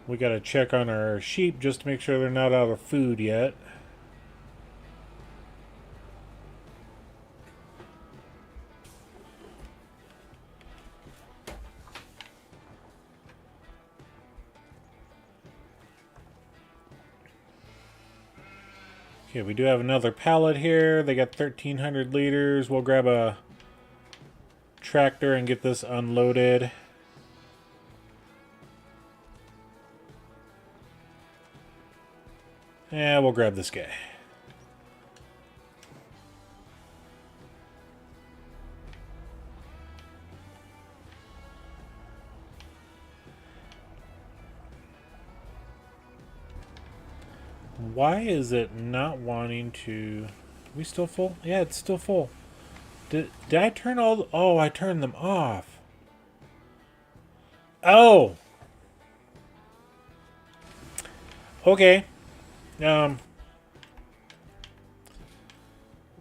We gotta check on our sheep just to make sure they're not out of food yet. Okay, we do have another pallet here. They got 1,300 liters. We'll grab a tractor and get this unloaded. Yeah, we'll grab this guy. Why is it not wanting to... Are we still full? Yeah, it's still full. Did I turn all... Oh, I turned them off. Oh! Okay.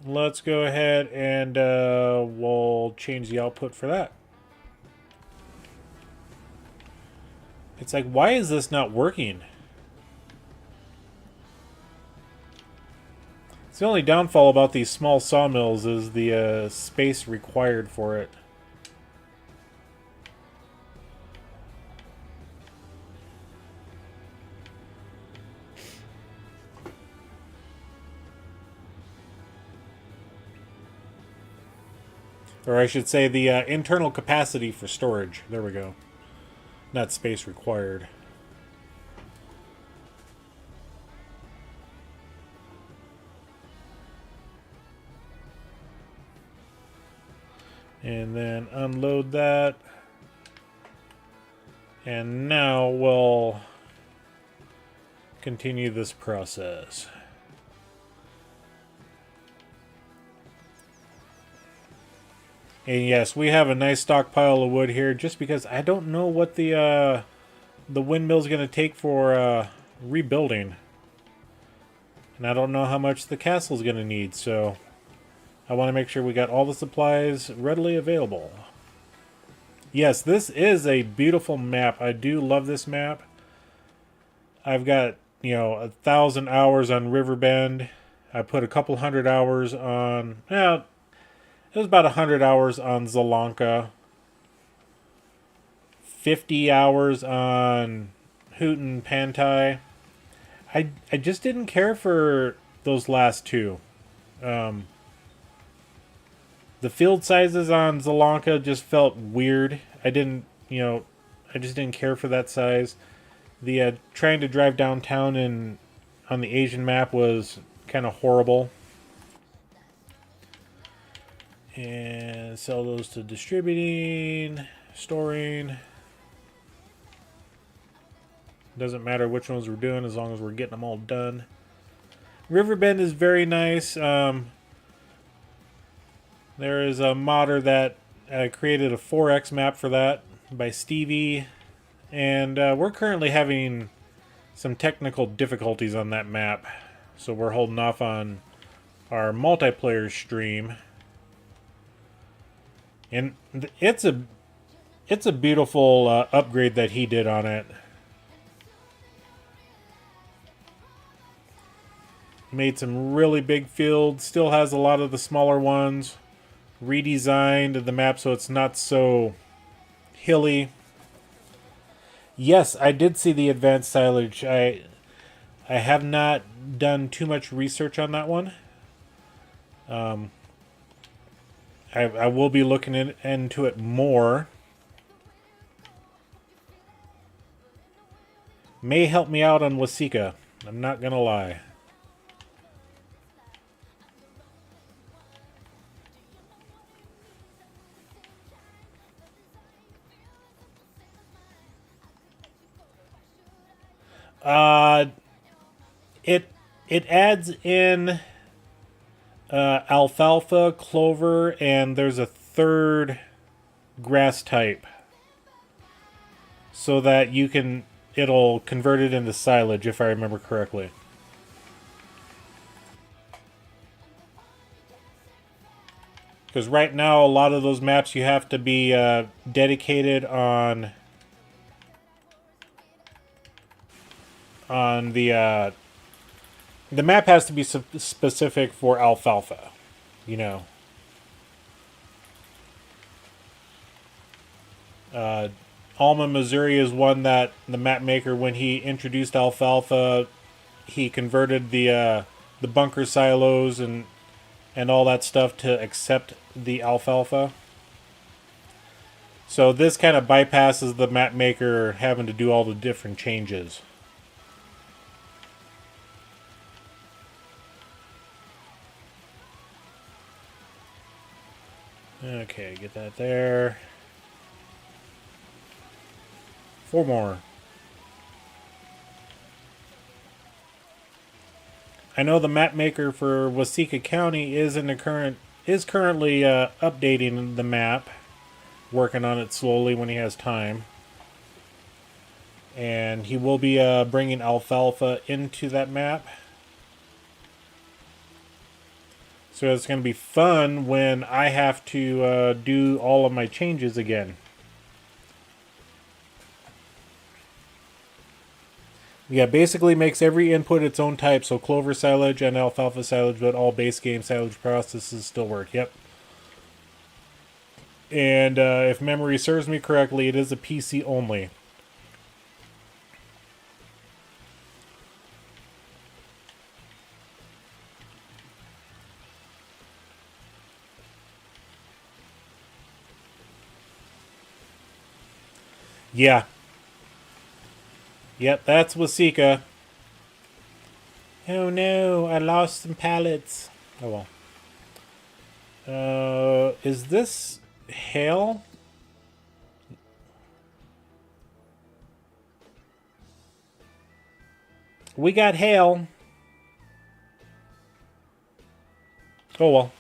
Let's go ahead and we'll change the output for that. It's like, why is this not working? It's the only downfall about these small sawmills is the space required for it. Or I should say the internal capacity for storage. There we go. Not space required. And then unload that. And now we'll continue this process. And yes, we have a nice stockpile of wood here just because I don't know what the windmill's going to take for rebuilding. And I don't know how much the castle's going to need, so I want to make sure we got all the supplies readily available. Yes, this is a beautiful map. I do love this map. I've got, 1,000 hours on Riverbend. I put a couple hundred hours on... It was about 100 hours on Zalanka. 50 hours on Hooten Pantai. I just didn't care for those last two. The field sizes on Zelanka just felt weird. I didn't, I just didn't care for that size. The trying to drive downtown and on the Asian map was kind of horrible. And sell those to distributing, storing. Doesn't matter which ones we're doing as long as we're getting them all done. Riverbend is very nice. There is a modder that created a 4X map for that by Stevie. And we're currently having some technical difficulties on that map. So we're holding off on our multiplayer stream. And it's a beautiful upgrade that he did on it. Made some really big fields. Still has a lot of the smaller ones. Redesigned the map so it's not so hilly. Yes, I did see the advanced silage. I have not done too much research on that one. I will be looking into it more. May help me out on Wasika. I'm not gonna lie. It adds in alfalfa, clover, and there's a third grass type, so that it'll convert it into silage if I remember correctly. Because right now a lot of those maps you have to be dedicated on the map has to be specific for alfalfa, Alma, Missouri is one that the map maker, when he introduced alfalfa, he converted the bunker silos and all that stuff to accept the alfalfa. So this kind of bypasses the map maker having to do all the different changes. Okay, get that there. 4 more. I know the map maker for Wasika County is currently updating the map, working on it slowly when he has time, and he will be bringing alfalfa into that map. So it's going to be fun when I have to do all of my changes again. Yeah, basically makes every input its own type, so clover silage and alfalfa silage, but all base game silage processes still work. Yep. And if memory serves me correctly, it is a PC only. Yeah. Yep, that's Wasika. Oh no, I lost some pallets. Oh well. Is this hail? We got hail. Oh well.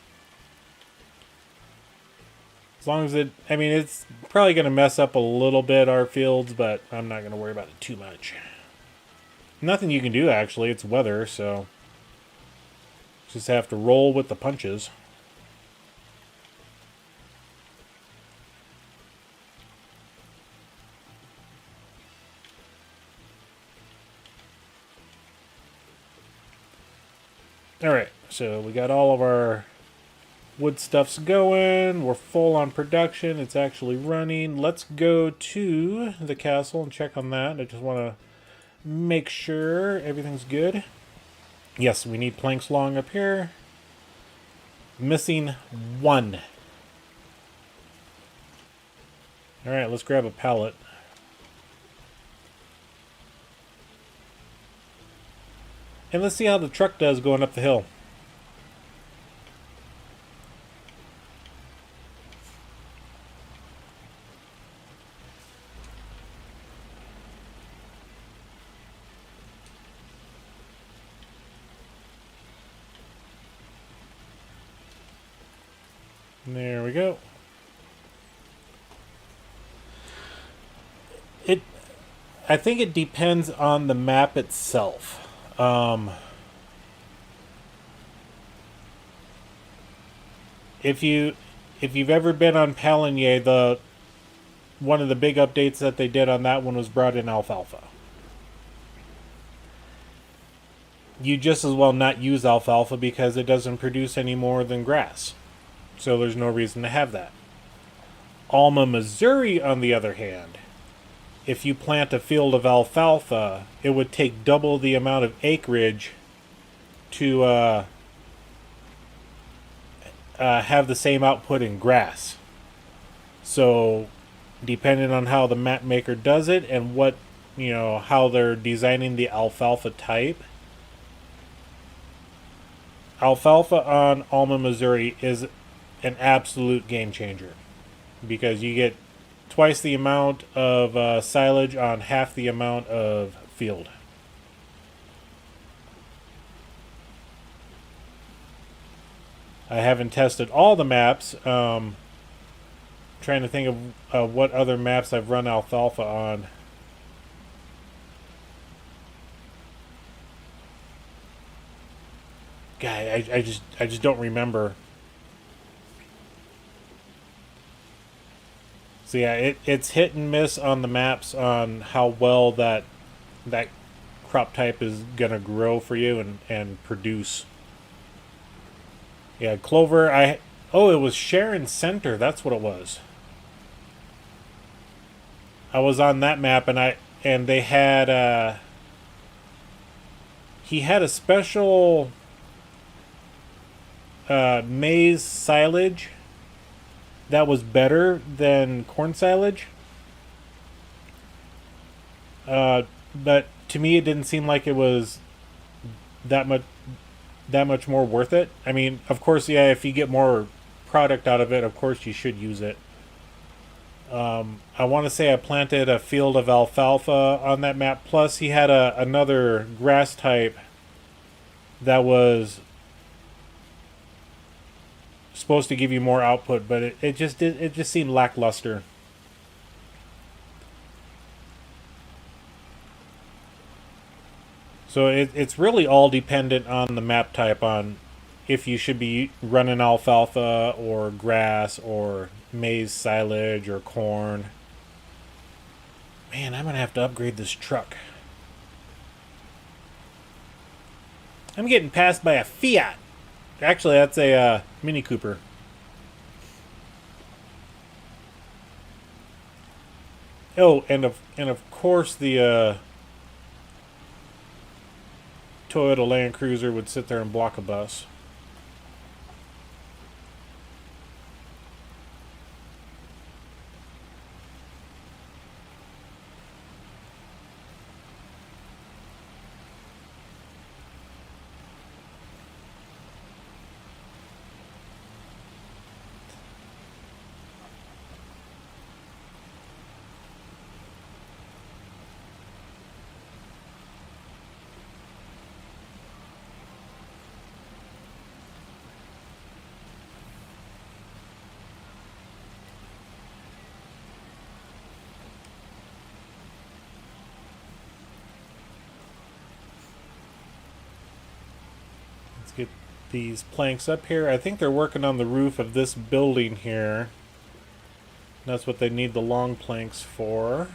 As long as it's probably going to mess up a little bit our fields, but I'm not going to worry about it too much. Nothing you can do, actually. It's weather, so just have to roll with the punches. Alright, so we got all of our wood stuff's going. We're full on production. It's actually running. Let's go to the castle and check on that. I just want to make sure everything's good. Yes, we need planks long up here. Missing 1. Alright, let's grab a pallet. And let's see how the truck does going up the hill. There we go. I think it depends on the map itself. If you've ever been on Paligny, one of the big updates that they did on that one was brought in alfalfa. You just as well not use alfalfa because it doesn't produce any more than grass. So there's no reason to have that. Alma, Missouri, on the other hand, if you plant a field of alfalfa, it would take double the amount of acreage to have the same output in grass. So, depending on how the map maker does it and what, how they're designing the alfalfa type, alfalfa on Alma, Missouri is an absolute game changer because you get twice the amount of silage on half the amount of field. I haven't tested all the maps. Trying to think of what other maps I've run alfalfa on. God, I just don't remember. So yeah, it's hit and miss on the maps on how well that crop type is gonna grow for you and produce. Yeah, clover. It was Sharon Center. That's what it was. I was on that map and they had he had a special maize silage that was better than corn silage. But to me, it didn't seem like it was that much more worth it. I mean, of course, yeah, if you get more product out of it, of course you should use it. I want to say I planted a field of alfalfa on that map. Plus, he had another grass type that was supposed to give you more output, but it just seemed lackluster. So it's really all dependent on the map type, on if you should be running alfalfa or grass or maize silage or corn. Man, I'm gonna have to upgrade this truck. I'm getting passed by a Fiat. Actually, that's a Mini Cooper. Oh, and of course the Toyota Land Cruiser would sit there and block a bus. Get these planks up here. I think they're working on the roof of this building here. That's what they need the long planks for.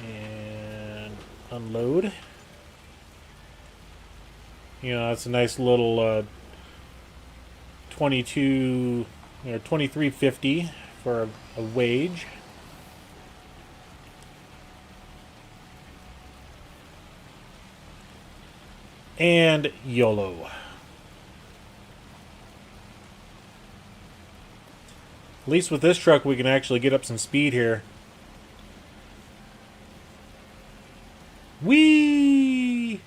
And unload. That's a nice little 2350 for a wage. And YOLO. At least with this truck, we can actually get up some speed here. Whee!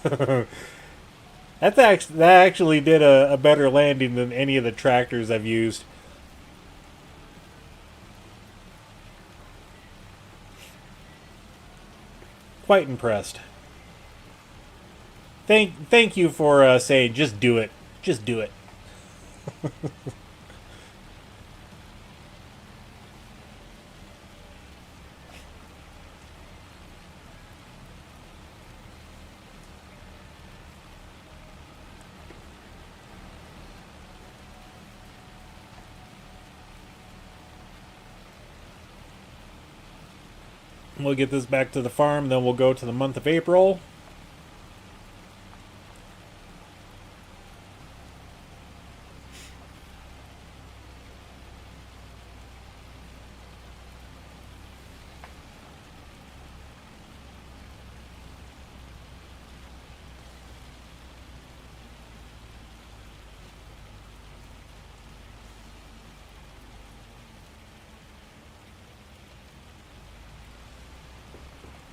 That actually did a better landing than any of the tractors I've used. Quite impressed. Thank you for saying just do it. Just do it. We'll get this back to the farm, then we'll go to the month of April.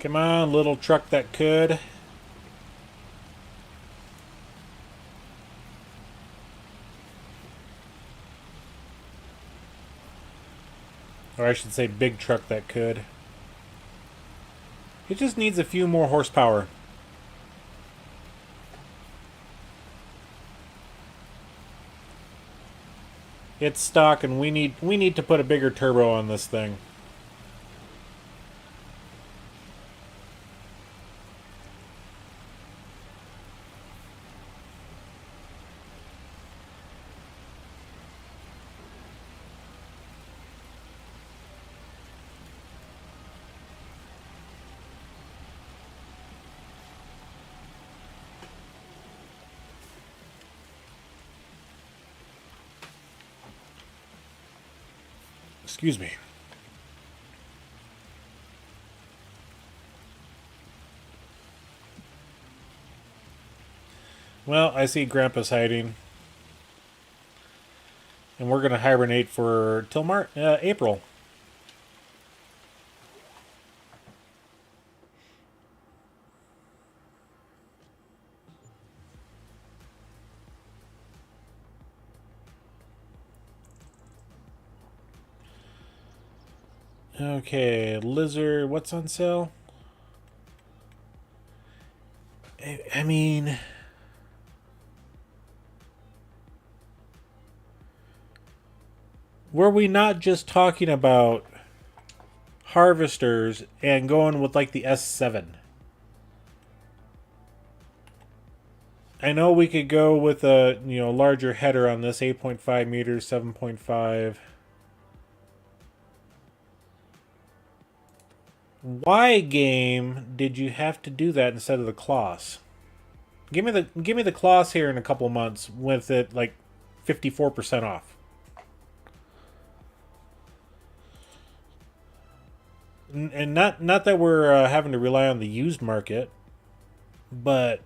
Come on, little truck that could. Or I should say big truck that could. It just needs a few more horsepower. It's stock and we need to put a bigger turbo on this thing. Excuse me. Well, I see Grandpa's hiding. And we're going to hibernate for till April. Okay, Lizard, what's on sale? I mean, were we not just talking about harvesters and going with like the S7? I know we could go with a larger header on this, 8.5 meters, 7.5. Why, game, did you have to do that instead of the Kloss? Give me the Kloss here in a couple months with it like 54% off. And not that we're having to rely on the used market, but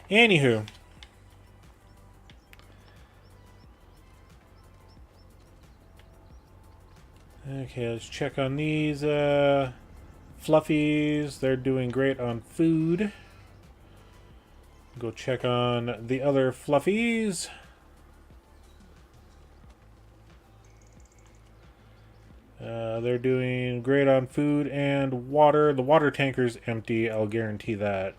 Anywho. Okay, let's check on these fluffies. They're doing great on food. Go check on the other fluffies. They're doing great on food and water. The water tanker's empty, I'll guarantee that.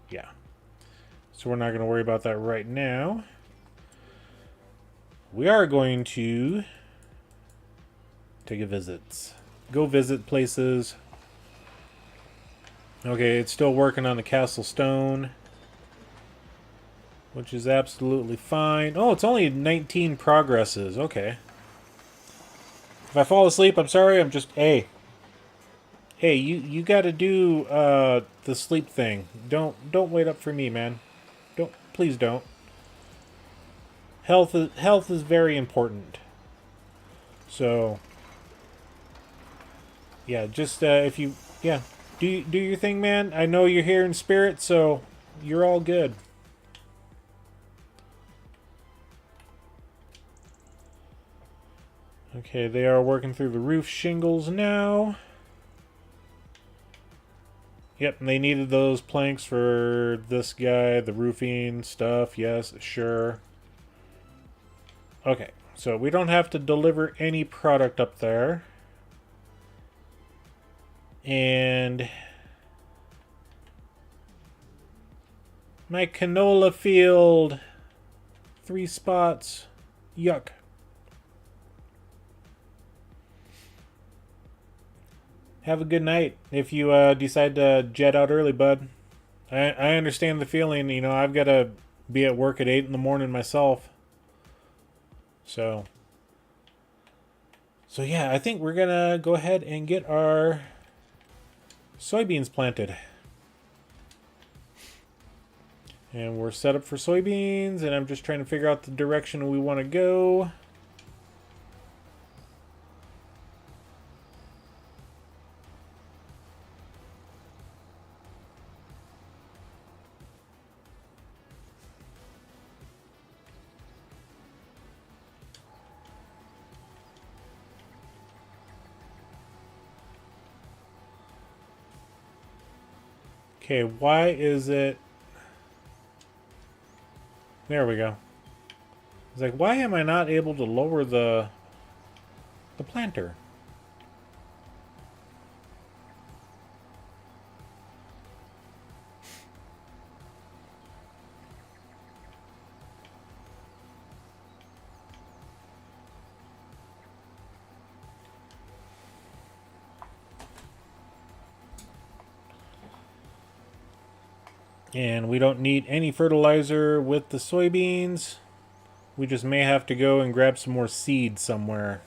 Yeah. So we're not going to worry about that right now. We are going to take a visit. Go visit places. Okay, it's still working on the Castle Stone, which is absolutely fine. Oh, it's only 19 progresses. Okay. If I fall asleep, I'm sorry. I'm just... Hey, you got to do the sleep thing. Don't wait up for me, man. Please don't. Health is very important. So, yeah, just if you do your thing, man. I know you're here in spirit, so you're all good. Okay, they are working through the roof shingles now. Yep, and they needed those planks for this guy, the roofing stuff. Yes, sure. Okay, so we don't have to deliver any product up there. And my canola field. 3 spots. Yuck. Have a good night if you decide to jet out early, bud. I understand the feeling. You know, I've got to be at work at 8 in the morning myself. So yeah, I think we're going to go ahead and get our soybeans planted. And we're set up for soybeans, and I'm just trying to figure out the direction we want to go. Okay, why is it... There we go. It's like, why am I not able to lower the planter? And we don't need any fertilizer with the soybeans. We just may have to go and grab some more seed somewhere.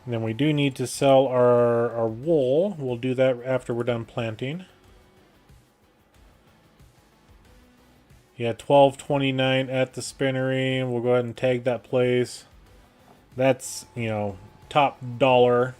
And then we do need to sell our wool. We'll do that after we're done planting. Yeah, $12.29 at the spinnery. We'll go ahead and tag that place. That's, you know, top dollar.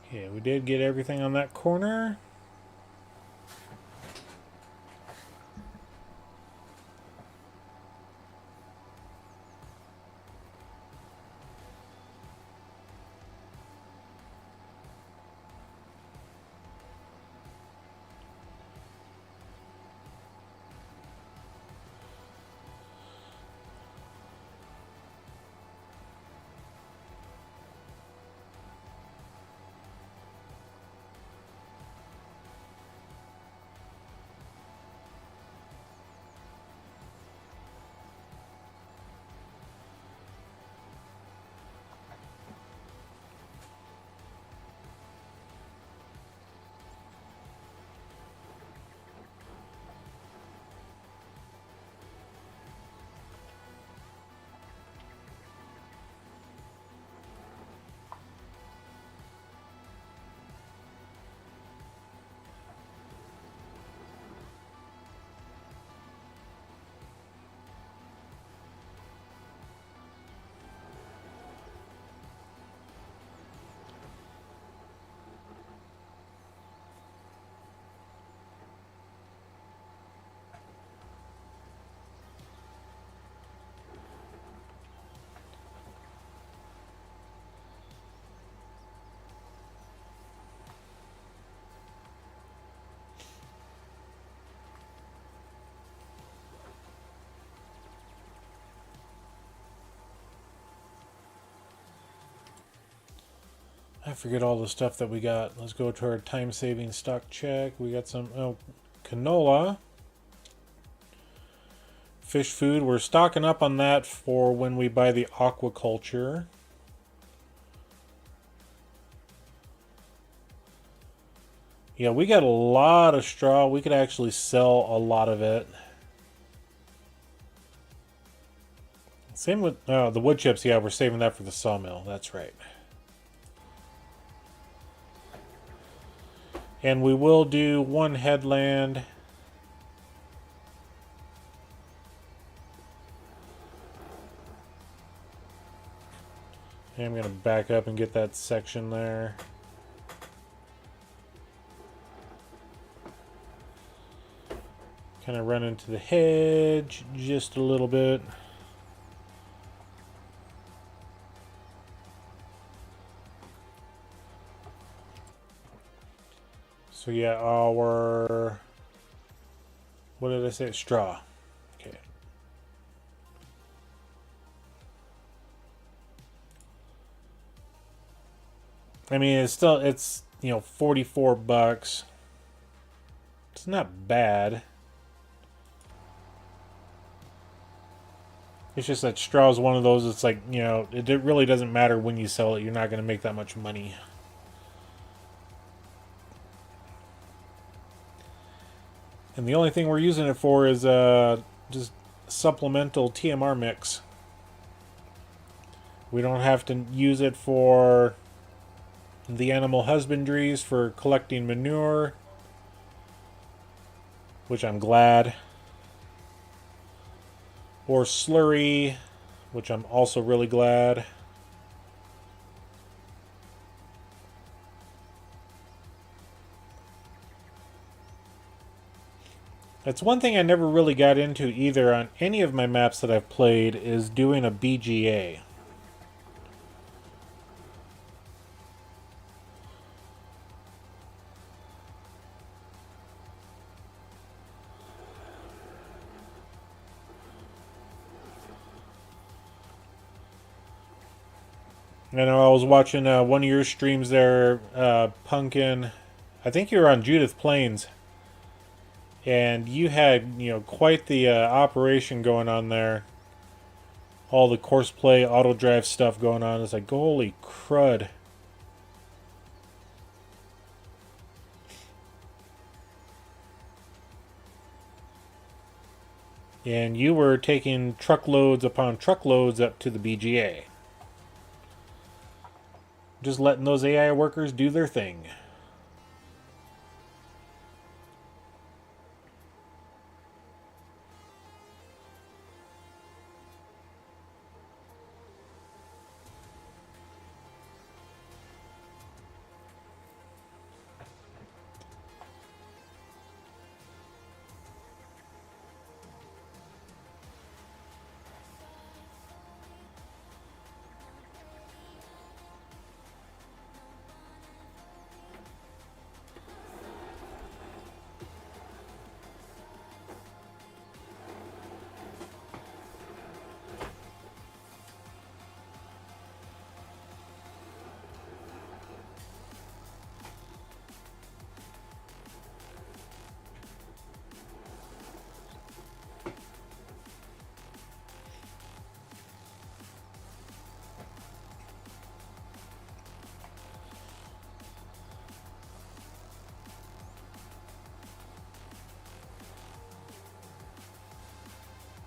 Okay, we did get everything on that corner. I forget all the stuff that we got. Let's go to our time-saving stock check. We got some canola. Fish food. We're stocking up on that for when we buy the aquaculture. Yeah, we got a lot of straw. We could actually sell a lot of it. Same with the wood chips. Yeah, we're saving that for the sawmill. That's right. And we will do one headland. And I'm going to back up and get that section there. Kind of run into the hedge just a little bit. So yeah, our... What did I say? Straw. Okay. I mean, it's still, it's, you know, 44 bucks. It's not bad. It's just that straw is one of those, it's like, you know, it really doesn't matter when you sell it. You're not going to make that much money. And the only thing we're using it for is just supplemental TMR mix. We don't have to use it for the animal husbandries for collecting manure, which I'm glad. Or slurry, which I'm also really glad. That's one thing I never really got into either on any of my maps that I've played, is doing a BGA. I know I was watching one of your streams there, Punkin. I think you were on Judith Plains. And you had, you know, quite the operation going on there. All the course play, auto drive stuff going on. It's like, holy crud. And you were taking truckloads upon truckloads up to the BGA. Just letting those AI workers do their thing.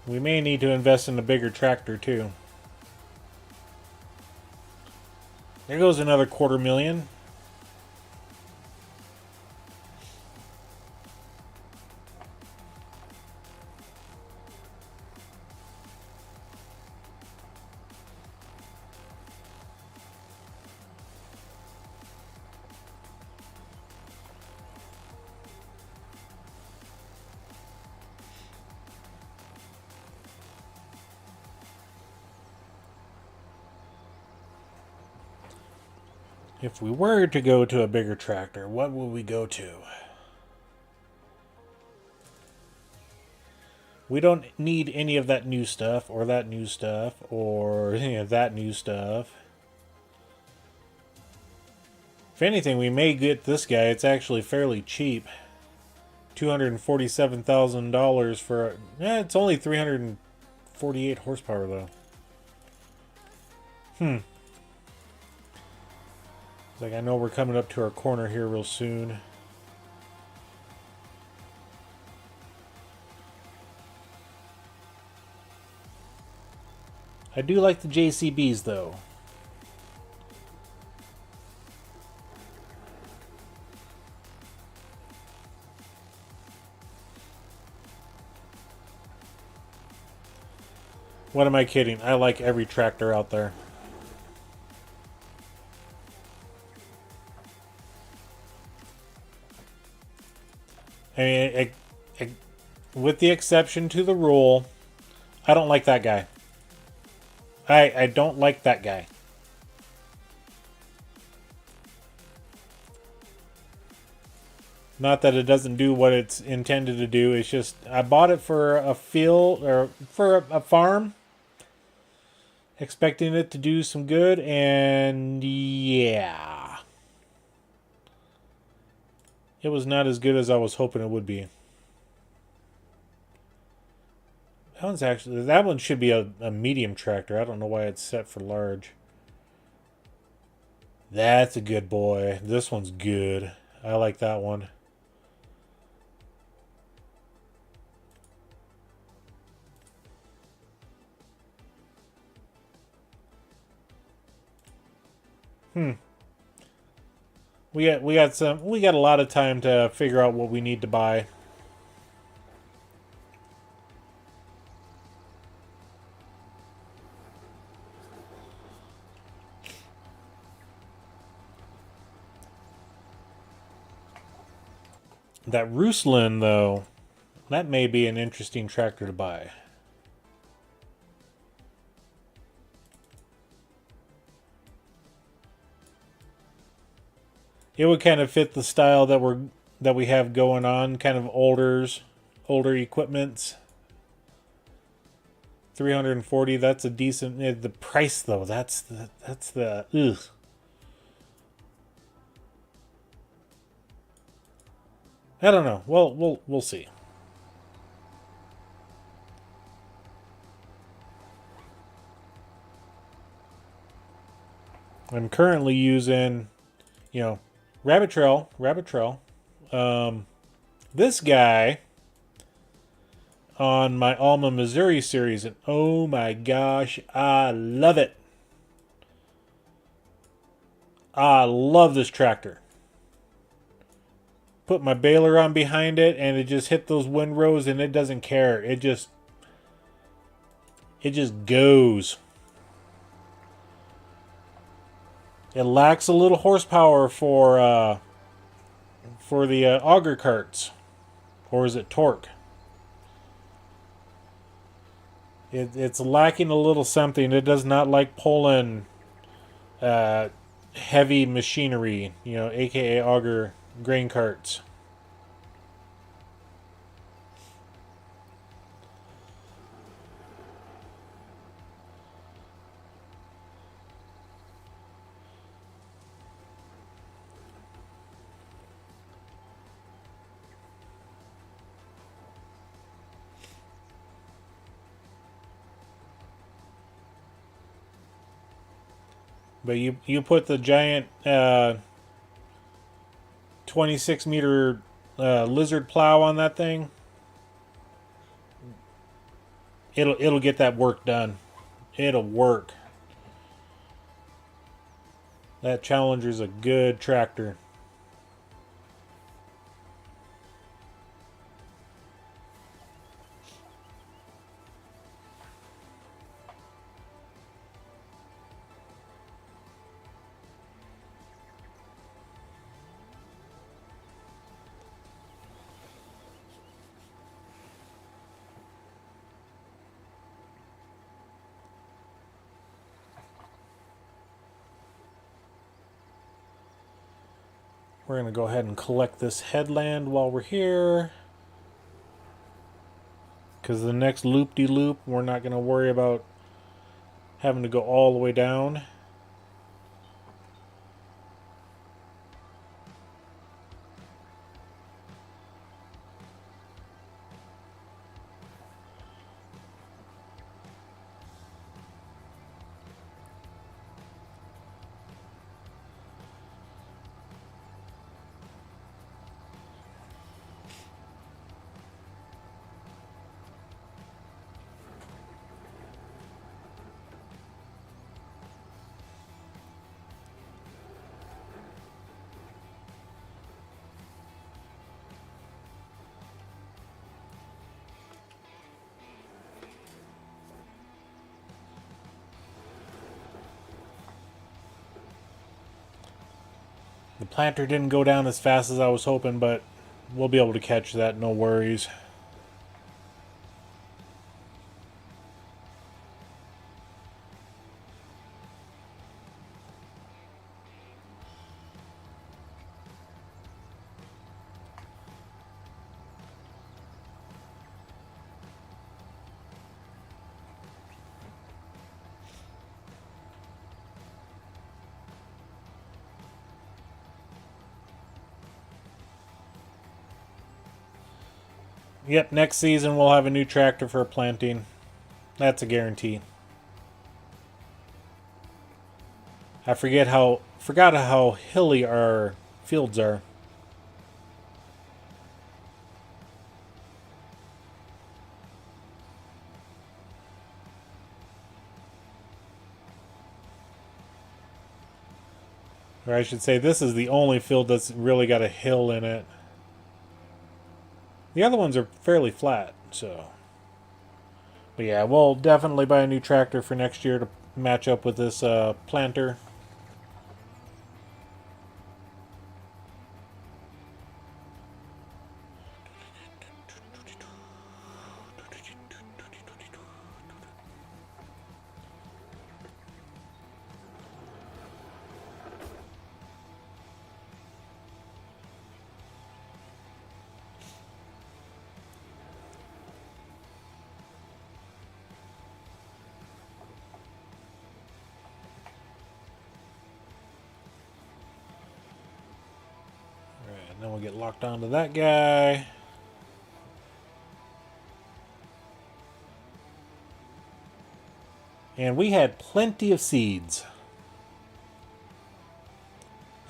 We may need to invest in a bigger tractor too. There goes another $250,000. If we were to go to a bigger tractor, what would we go to? We don't need any of that new stuff, or that new stuff, or any of that new stuff. If anything, we may get this guy. It's actually fairly cheap. $247,000 for... it's only 348 horsepower, though. Like, I know we're coming up to our corner here real soon. I do like the JCBs though. What am I kidding? I like every tractor out there. I mean, with the exception to the rule, I don't like that guy. I don't like that guy. Not that it doesn't do what it's intended to do. It's just I bought it for a field or for a farm, expecting it to do some good, and yeah, it was not as good as I was hoping it would be. That one should be a medium tractor. I don't know why it's set for large. That's a good boy. This one's good. I like that one. We got a lot of time to figure out what we need to buy. That Ruslan, though, that may be an interesting tractor to buy. It would kind of fit the style that we have going on, kind of older equipments. 340, that's a decent. The price though, that's the ugh. I don't know. Well, we'll see. I'm currently using, Rabbit Trail. This guy on my Alma Missouri series, and oh my gosh, I love it. I love this tractor. Put my baler on behind it, and it just hit those windrows, and it doesn't care. It just goes. It lacks a little horsepower for the auger carts, or is it torque? It's lacking a little something. It does not like pulling heavy machinery, aka auger grain carts. But you put the giant 26 meter lizard plow on that thing, it'll get that work done. It'll work. That Challenger's a good tractor. We're going to go ahead and collect this headland while we're here. Because the next loop-de-loop, we're not going to worry about having to go all the way down. The planter didn't go down as fast as I was hoping, but we'll be able to catch that, no worries. Yep, next season we'll have a new tractor for planting. That's a guarantee. I forgot how hilly our fields are. Or I should say, this is the only field that's really got a hill in it. The other ones are fairly flat, so. But yeah, we'll definitely buy a new tractor for next year to match up with this planter. And then we'll get locked onto that guy. And we had plenty of seeds.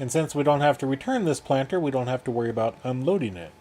And since we don't have to return this planter, we don't have to worry about unloading it.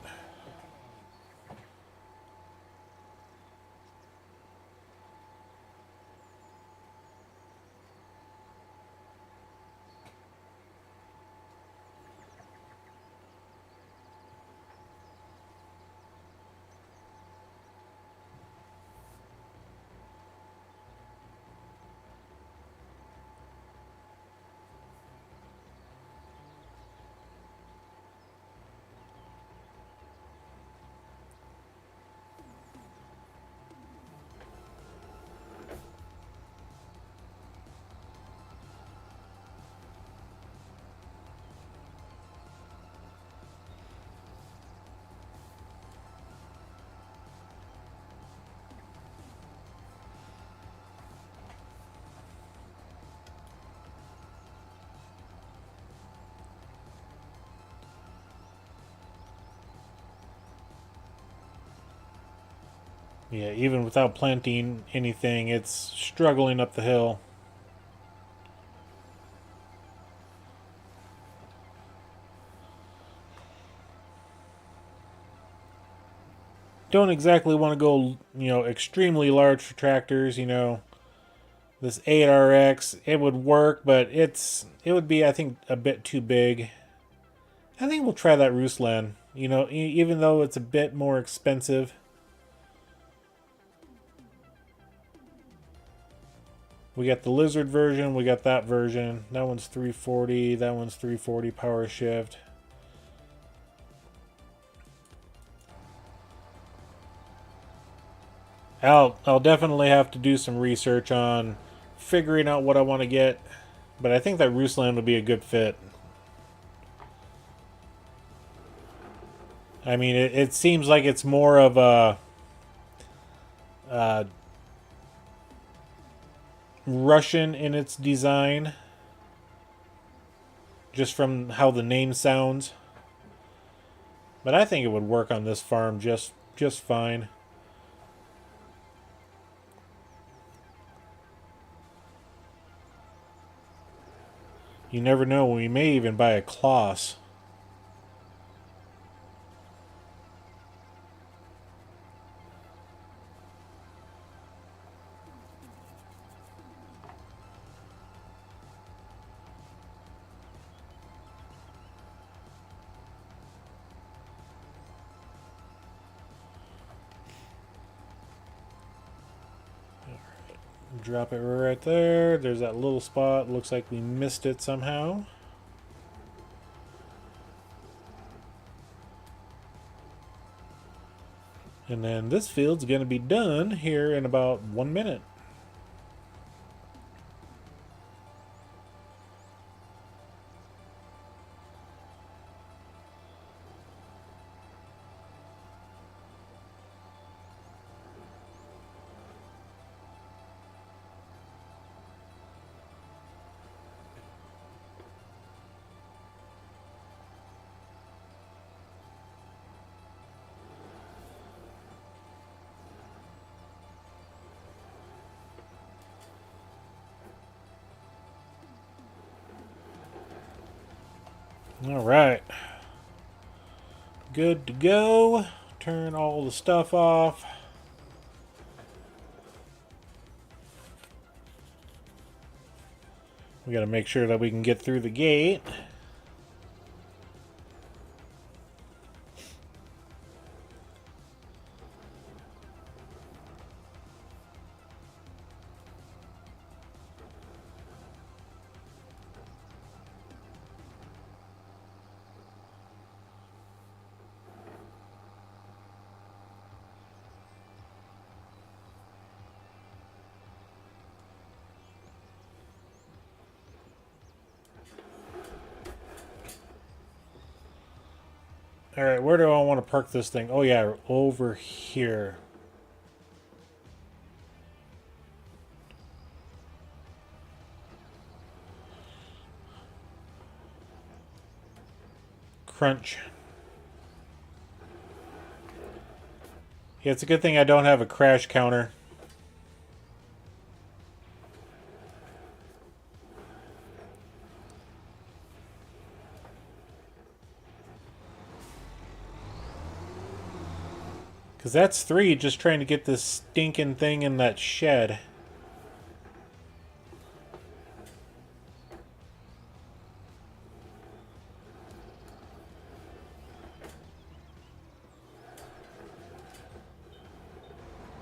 Yeah, even without planting anything, it's struggling up the hill. Don't exactly want to go, extremely large for tractors, This 8RX, it would work, but it would be, I think, a bit too big. I think we'll try that Ruslan, even though it's a bit more expensive. We got the Lizard version, we got that version. That one's 340, that one's 340 power shift. I'll definitely have to do some research on figuring out what I want to get, but I think that Ruslan would be a good fit. I mean, it seems like it's more of a Russian in its design, just from how the name sounds. But I think it would work on this farm just fine. You never know, we may even buy a Kloss. Drop it right there. There's that little spot. Looks like we missed it somehow. And then this field's going to be done here in about 1 minute. All right. Good to go. Turn all the stuff off. We got to make sure that we can get through the gate. All right, where do I want to park this thing? Oh yeah, over here. Crunch. Yeah, it's a good thing I don't have a crash counter. Because that's 3 just trying to get this stinking thing in that shed.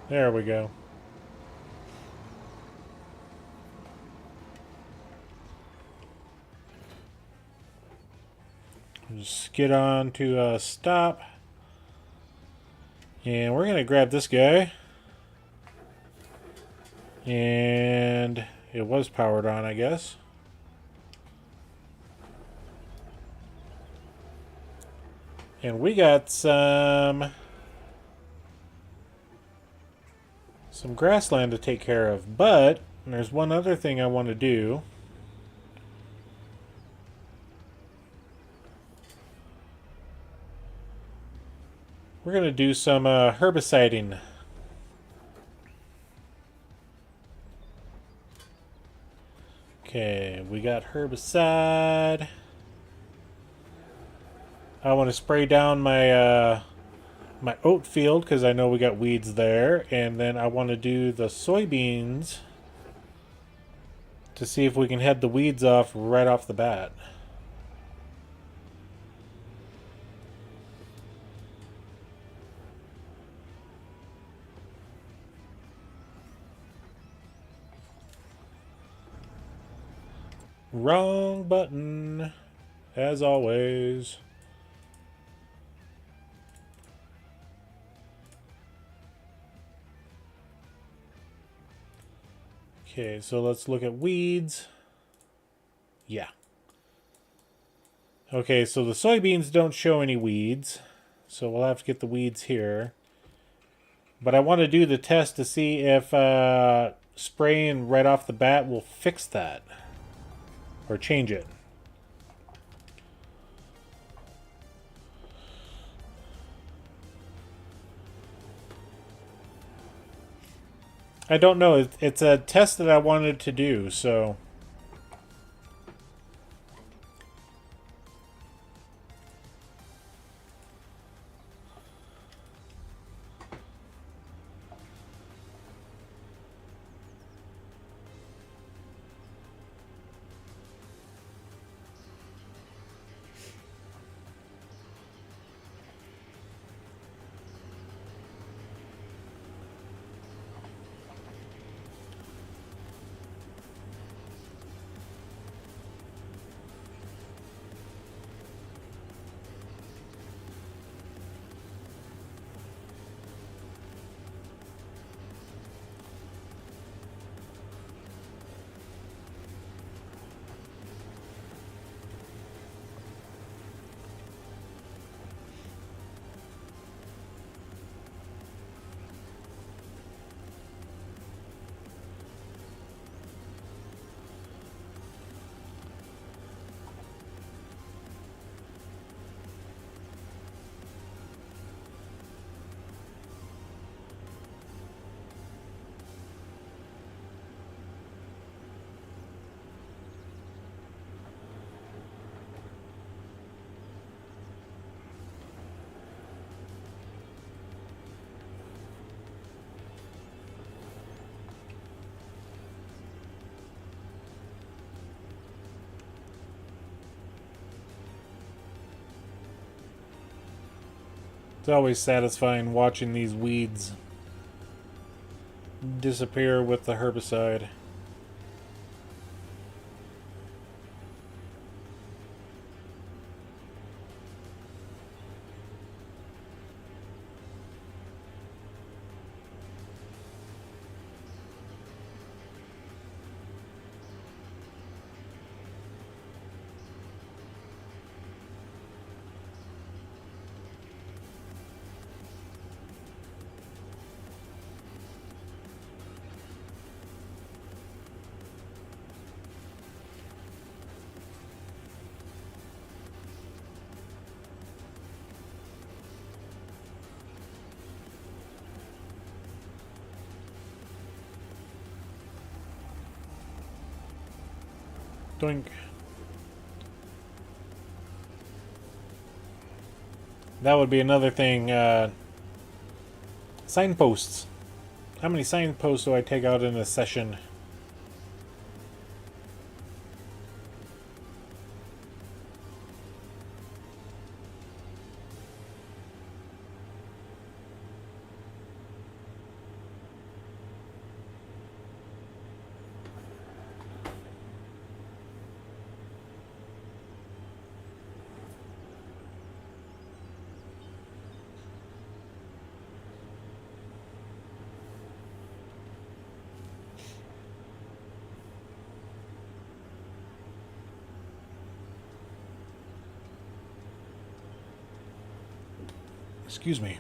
There we go. Just get on to stop. And we're going to grab this guy. And it was powered on, I guess. And we got some grassland to take care of. But there's one other thing I want to do. We're going to do some herbiciding. Okay, we got herbicide. I want to spray down my my oat field because I know we got weeds there, and then I want to do the soybeans to see if we can head the weeds off right off the bat. Wrong button, as always. Okay, so let's look at weeds. Yeah. Okay, so the soybeans don't show any weeds, so we'll have to get the weeds here. But I want to do the test to see if spraying right off the bat will fix that. Or change it. I don't know. It's a test that I wanted to do, so... It's always satisfying watching these weeds disappear with the herbicide. Doink. That would be another thing. Signposts. How many signposts do I take out in a session? Excuse me.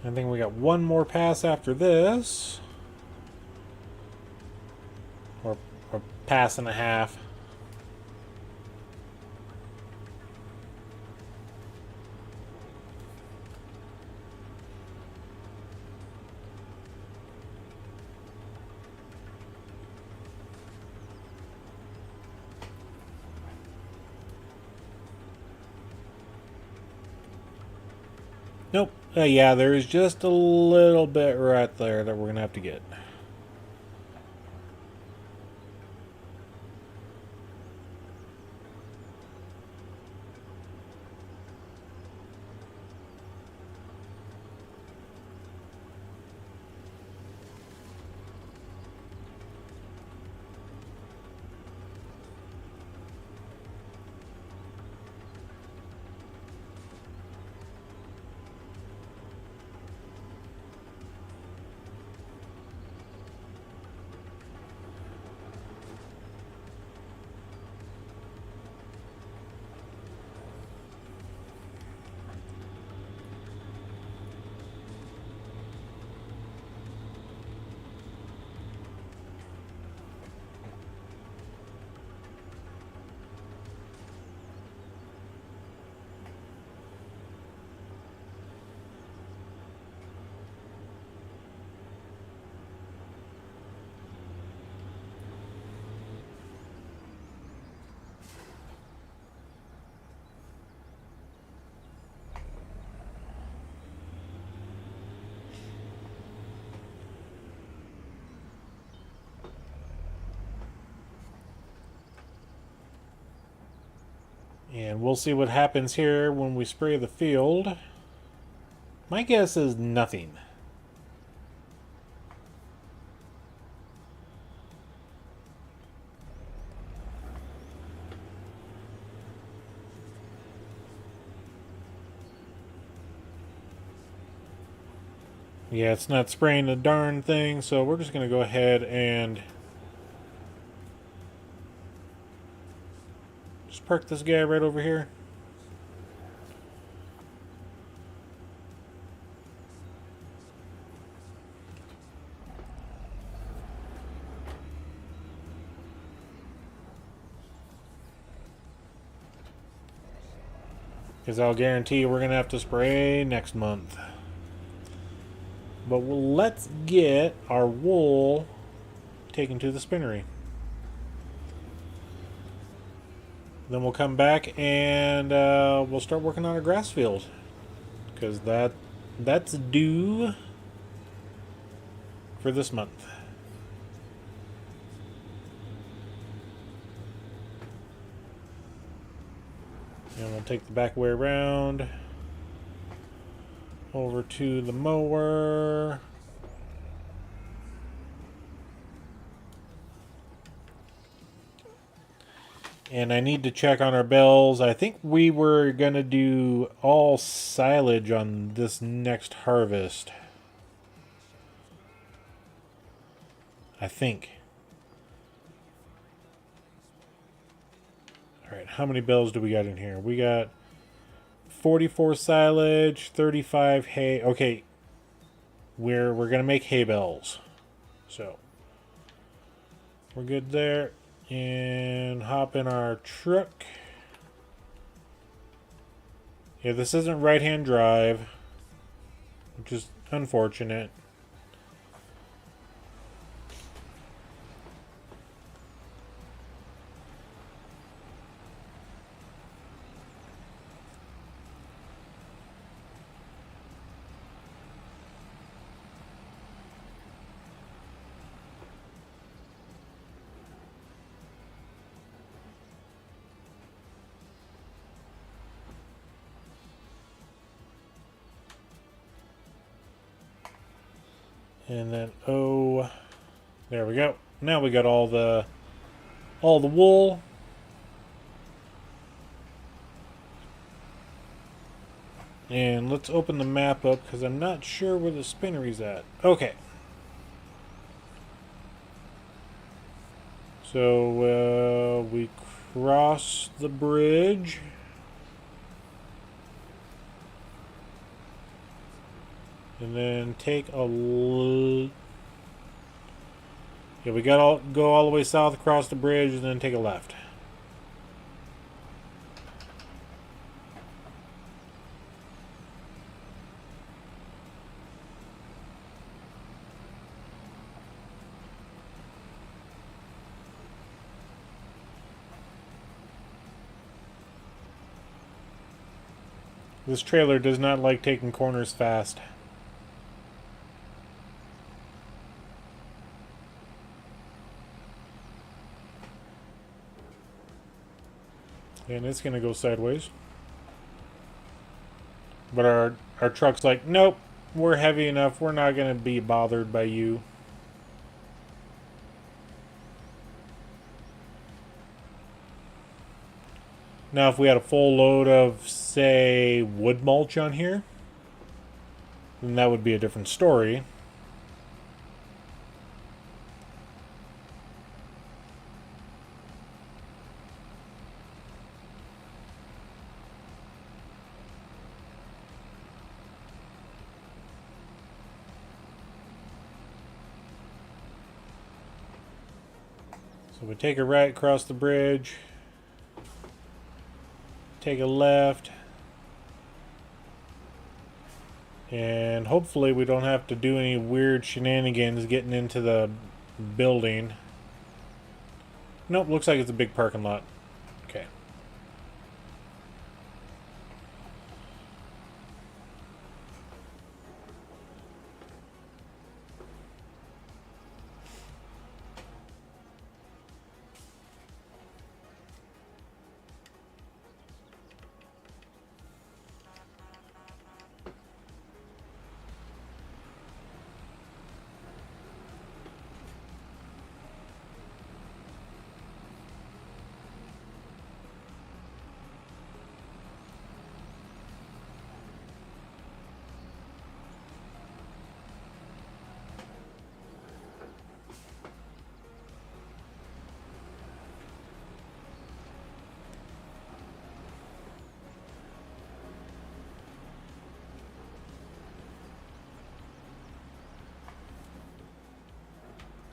I think we got one more pass after this. Or pass and a half. Nope. Yeah, there's just a little bit right there that we're going to have to get. And we'll see what happens here when we spray the field. My guess is nothing. Yeah, it's not spraying the darn thing, so we're just going to go ahead and just park this guy right over here. Because I'll guarantee we're going to have to spray next month. But let's get our wool taken to the spinnery. Then we'll come back and we'll start working on our grass field. Because that's due for this month. And we'll take the back way around over to the mower. And I need to check on our bells. I think we were going to do all silage on this next harvest. I think. Alright, how many bells do we got in here? We got 44 silage, 35 hay. Okay, we're gonna make hay bales, so we're good there. And hop in our truck. Yeah, this isn't right-hand drive, which is unfortunate. And then, oh, there we go. Now we got all the wool. And let's open the map up because I'm not sure where the spinnery's at. Okay. So we cross the bridge. And then take a yeah, we gotta go all the way south across the bridge and then take a left. This trailer does not like taking corners fast. And it's going to go sideways. But our truck's like, nope, we're heavy enough. We're not going to be bothered by you. Now, if we had a full load of, say, wood mulch on here, then that would be a different story. So we take a right across the bridge, take a left, and hopefully we don't have to do any weird shenanigans getting into the building. Nope, looks like it's a big parking lot. Okay.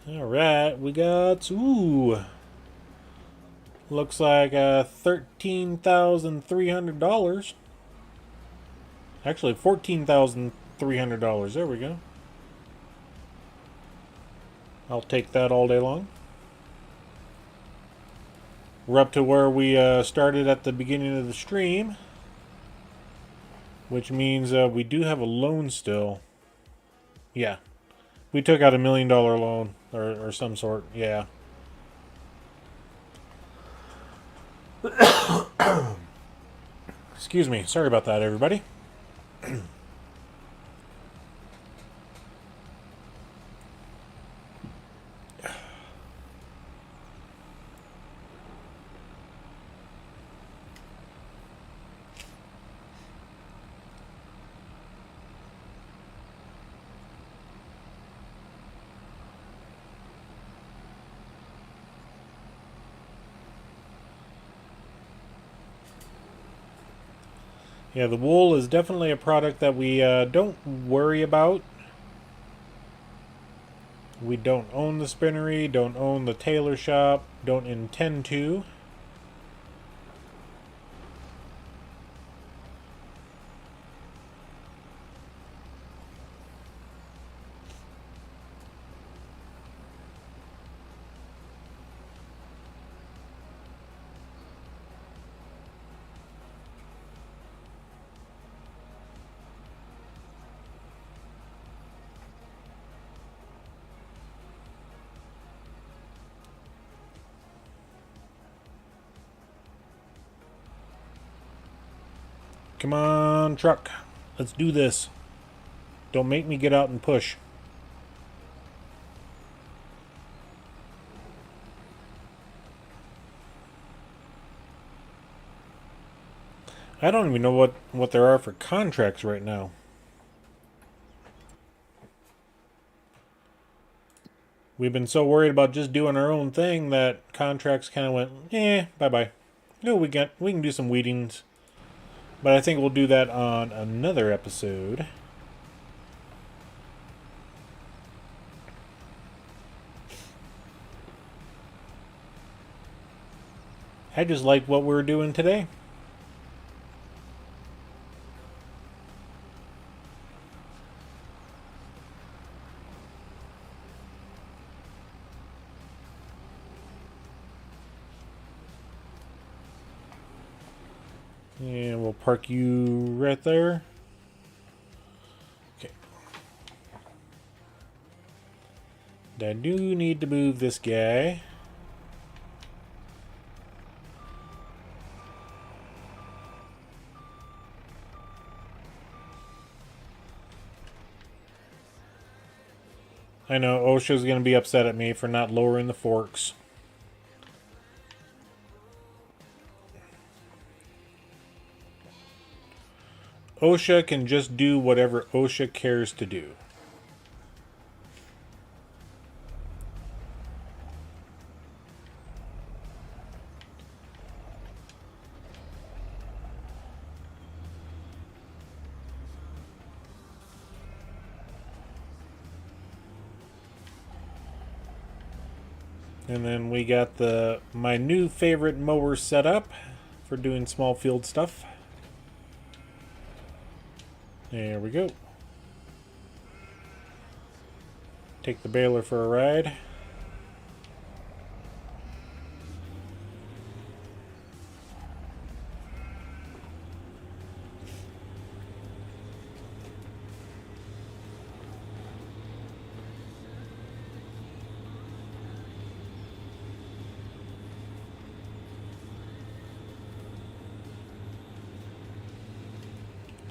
Alright, we got, ooh, looks like $13,300. Actually, $14,300. There we go. I'll take that all day long. We're up to where we started at the beginning of the stream, which means we do have a loan still. Yeah. We took out $1 million loan or some sort. Yeah. Excuse me. Sorry about that, everybody. Yeah, the wool is definitely a product that we don't worry about. We don't own the spinnery, don't own the tailor shop, don't intend to. Come on, truck. Let's do this. Don't make me get out and push. I don't even know what there are for contracts right now. We've been so worried about just doing our own thing that contracts kind of went, bye-bye. No, we can do some weedings. But I think we'll do that on another episode. I just like what we're doing today. And we'll park you right there. Okay. I do need to move this guy. I know OSHA's going to be upset at me for not lowering the forks. OSHA can just do whatever OSHA cares to do. And then we got my new favorite mower set up for doing small field stuff. There we go. Take the baler for a ride.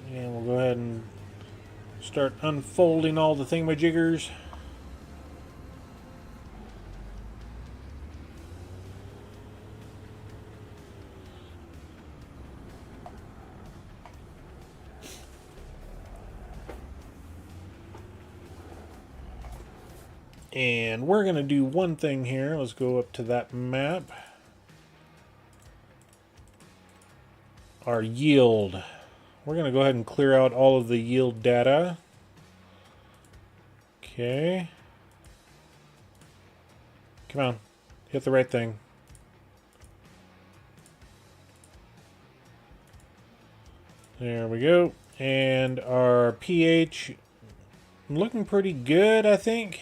And we'll go ahead and start unfolding all the thingamajiggers. And we're going to do one thing here. Let's go up to that map. Our yield. We're going to go ahead and clear out all of the yield data. Okay. Come on. Hit the right thing. There we go. And our pH looking pretty good, I think.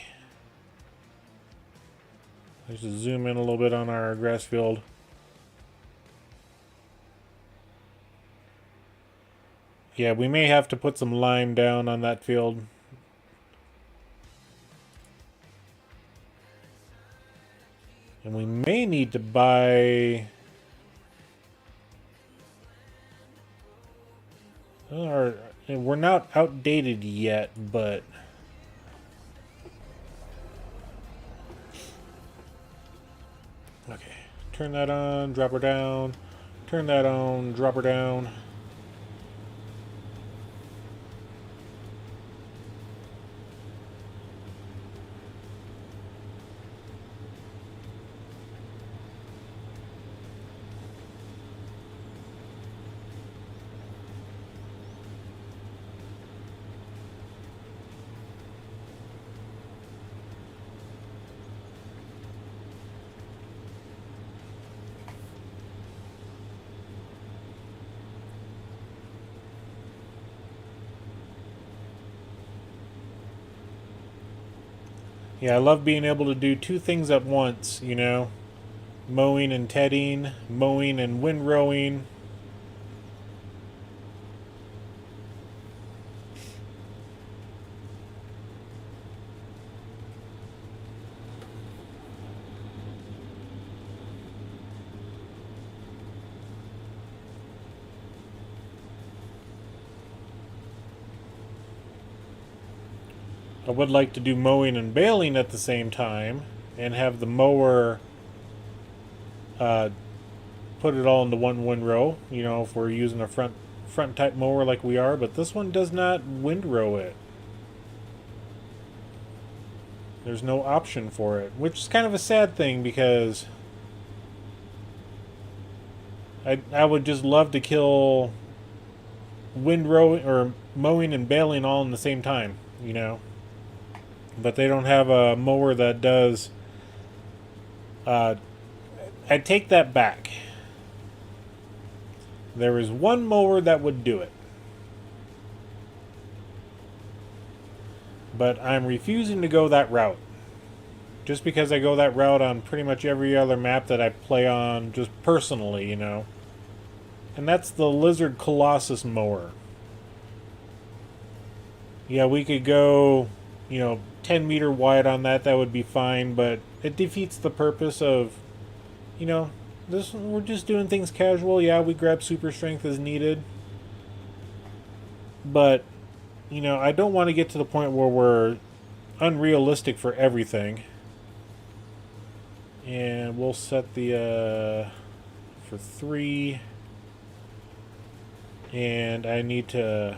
Let's just zoom in a little bit on our grass field. Yeah, we may have to put some lime down on that field. And we may need to buy... we're not outdated yet, but... Okay, turn that on, drop her down. Turn that on, drop her down. Yeah, I love being able to do two things at once, you know? Mowing and tedding, mowing and windrowing. I would like to do mowing and baling at the same time and have the mower put it all into one windrow, you know, if we're using a front type mower like we are, but this one does not windrow it. There's no option for it, which is kind of a sad thing because I would just love to kill windrowing or mowing and baling all in the same time, you know. But they don't have a mower that does. I take that back. There is one mower that would do it. But I'm refusing to go that route. Just because I go that route on pretty much every other map that I play on, just personally, you know. And that's the Lizard Colossus mower. Yeah, we could go, you know, 10 meter wide on that, that would be fine, but it defeats the purpose of, you know, this. We're just doing things casual. Yeah, we grab super strength as needed, but you know, I don't want to get to the point where we're unrealistic for everything. And we'll set the for 3, and I need to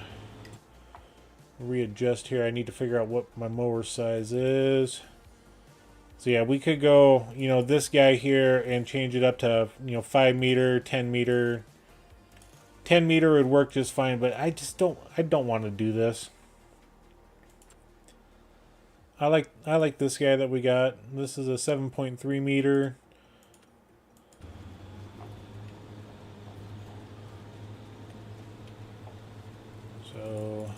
readjust here. I need to figure out what my mower size is. So yeah, we could go, you know, this guy here and change it up to, you know, 5 meter, 10 meter. 10 meter would work just fine, but I don't want to do this. I like this guy that we got. This is a 7.3 meter. So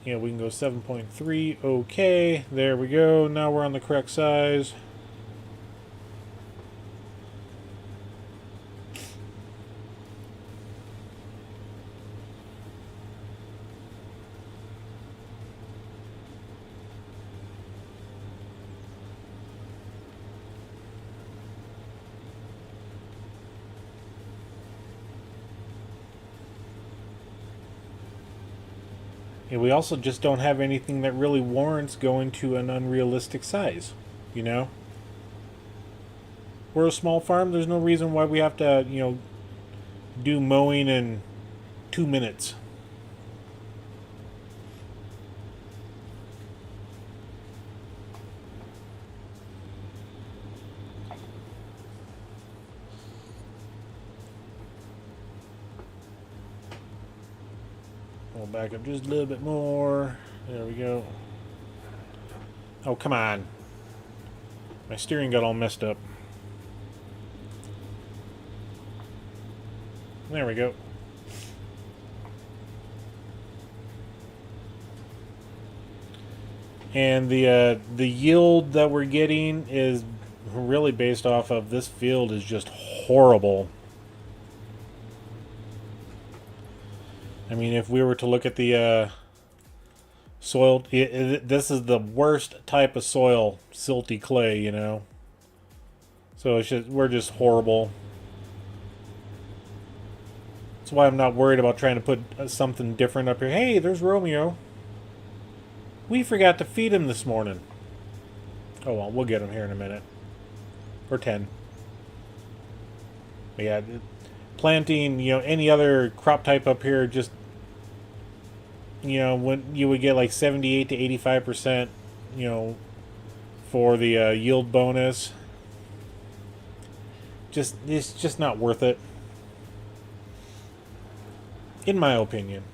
yeah, we can go 7.3. Okay, there we go. Now we're on the correct size. Yeah, we also just don't have anything that really warrants going to an unrealistic size, you know? We're a small farm. There's no reason why we have to, you know, do mowing in 2 minutes. We'll back up just a little bit more. There we go. Oh, come on. My steering got all messed up. There we go. And the yield that we're getting is really based off of this field is just horrible. I mean, if we were to look at the soil, this is the worst type of soil, silty clay, you know. So it's just, we're just horrible. That's why I'm not worried about trying to put something different up here. Hey, there's Romeo. We forgot to feed him this morning. Oh well, we'll get him here in a minute. Or 10. But yeah, planting, you know, any other crop type up here, just, you know, when you would get like 78 to 85%, you know, for the yield bonus. Just, it's just not worth it. In my opinion.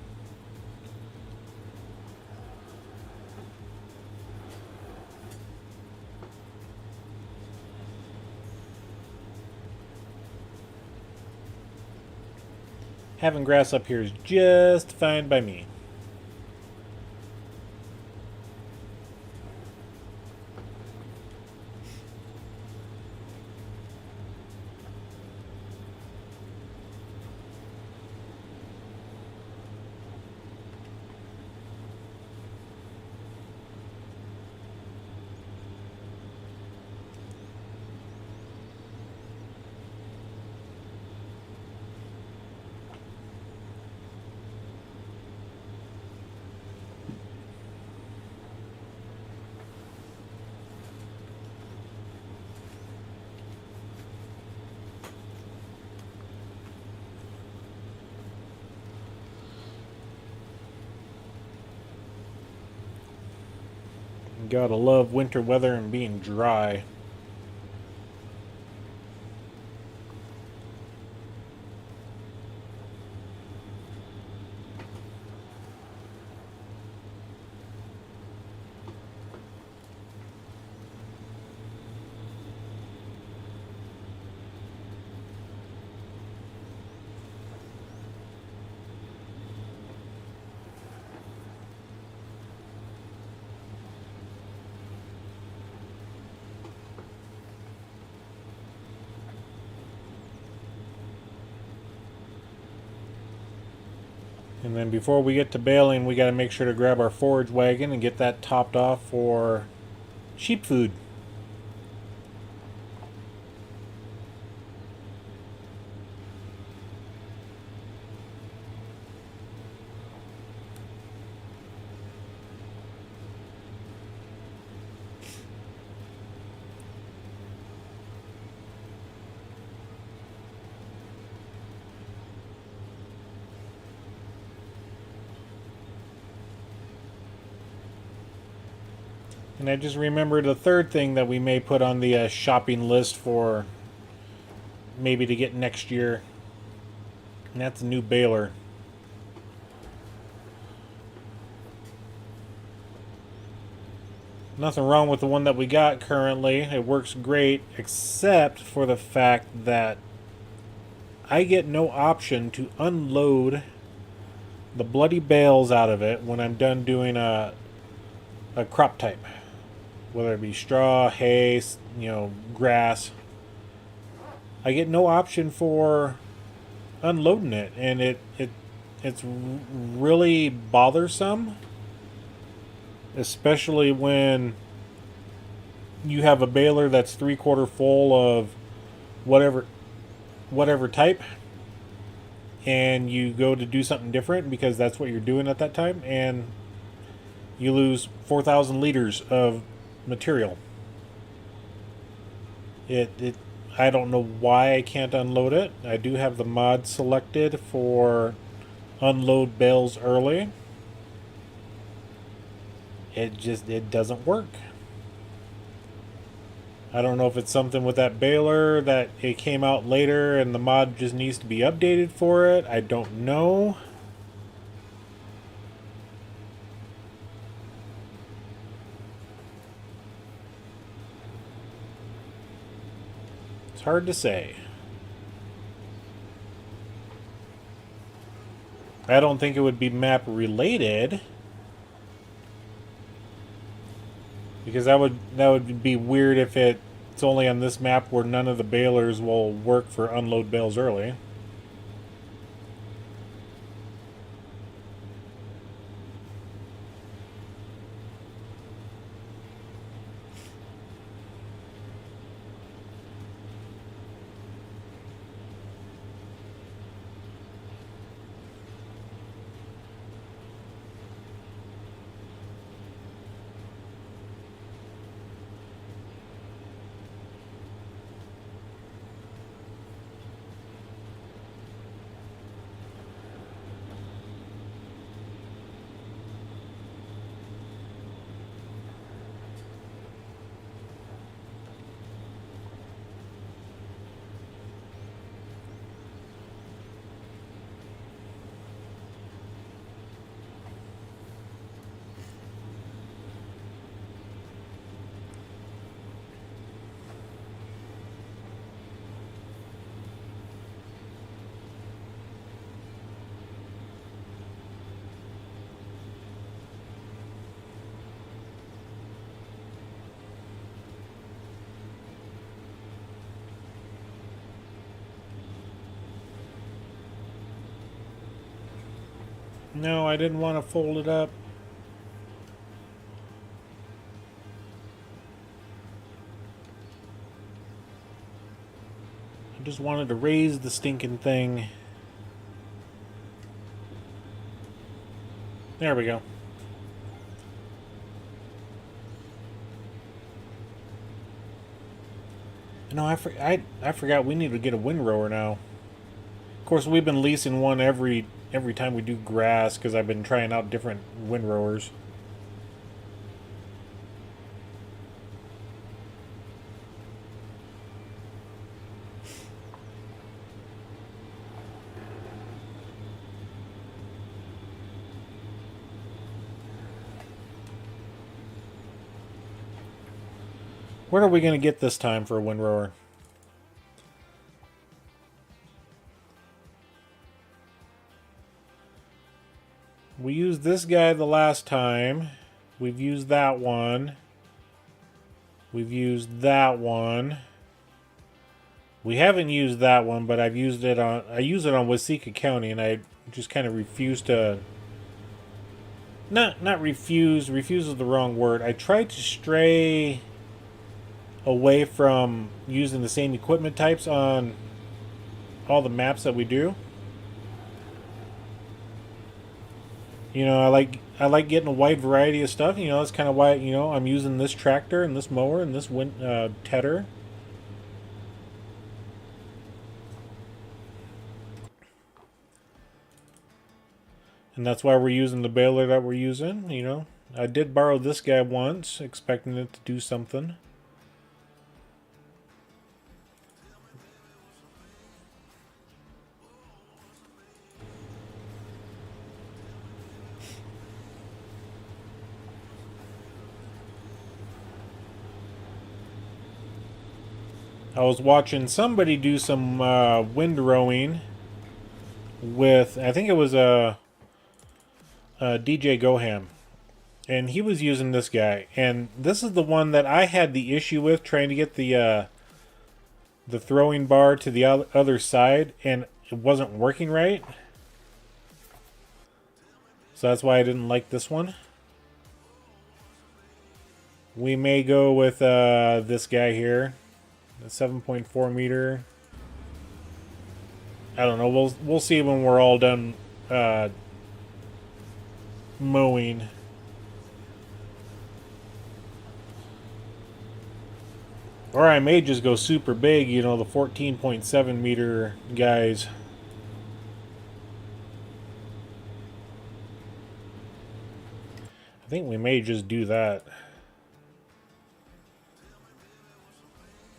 Having grass up here is just fine by me. Gotta love winter weather and being dry. And then before we get to baling, we got to make sure to grab our forage wagon and get that topped off for sheep food. And I just remembered the third thing that we may put on the shopping list for maybe to get next year. And that's a new baler. Nothing wrong with the one that we got currently. It works great, except for the fact that I get no option to unload the bloody bales out of it when I'm done doing a crop type. Whether it be straw, hay, you know, grass. I get no option for unloading it, and it's really bothersome, especially when you have a baler that's 3/4 full of whatever type, and you go to do something different because that's what you're doing at that time, and you lose 4,000 liters of material. I don't know why I can't unload it. I do have the mod selected for unload bales early. It doesn't work. I don't know if it's something with that baler that it came out later and the mod just needs to be updated for it. I don't know. hard to say. I don't think it would be map related, because that would be weird if it's only on this map where none of the balers will work for unload bales early. No, I didn't want to fold it up. I just wanted to raise the stinking thing. There we go. No, I forgot we need to get a windrower now. Of course, we've been leasing one every time we do grass, because I've been trying out different windrowers. What are we going to get this time for a windrower? We used this guy the last time. We've used that one. We've used that one. We haven't used that one, but I've used it on. I use it on Waseca County, and I just kind of refuse to. Not refuse. Refuse is the wrong word. I tried to stray away from using the same equipment types on all the maps that we do. You know, I like getting a wide variety of stuff. You know, that's kind of why, you know, I'm using this tractor and this mower and this tedder. And that's why we're using the baler that we're using. You know, I did borrow this guy once, expecting it to do something. I was watching somebody do some windrowing with, I think it was a DJ Goham, and he was using this guy, and this is the one that I had the issue with trying to get the throwing bar to the other side, and it wasn't working right. So that's why I didn't like this one. We may go with this guy here. A 7.4 meter. I don't know. We'll see when we're all done mowing. Or I may just go super big, you know, the 14.7 meter guys. I think we may just do that.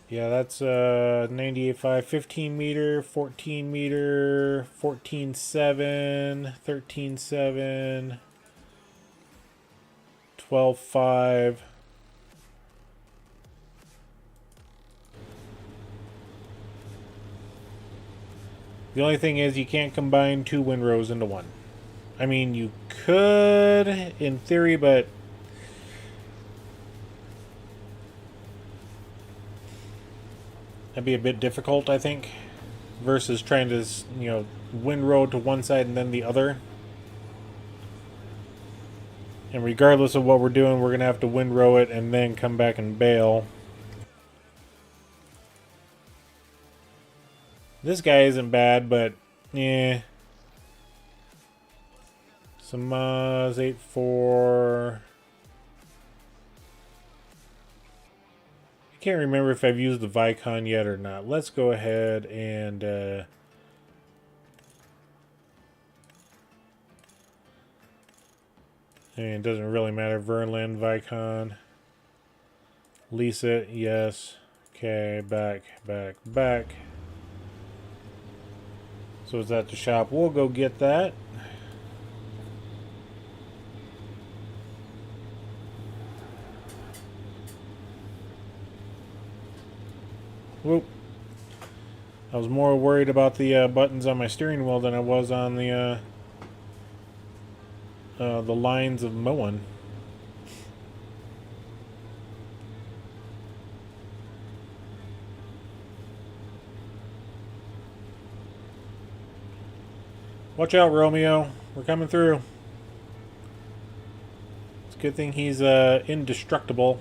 Yeah, that's 98.5, 15 meter, 14 meter, 14.7, 13.7, 12.5. The only thing is you can't combine 2 windrows into one. I mean, you could in theory, but that'd be a bit difficult, I think, versus trying to, you know, windrow to one side and then the other. And regardless of what we're doing, we're going to have to windrow it and then come back and bail. This guy isn't bad, but yeah. Some 8.4. I can't remember if I've used the Vicon yet or not. Let's go ahead and it doesn't really matter. Verland, Vicon. Lease it, yes. Okay, back. So it's at the shop. We'll go get that. Whoop. I was more worried about the buttons on my steering wheel than I was on the lines of mowing. Watch out, Romeo. We're coming through. It's a good thing he's indestructible.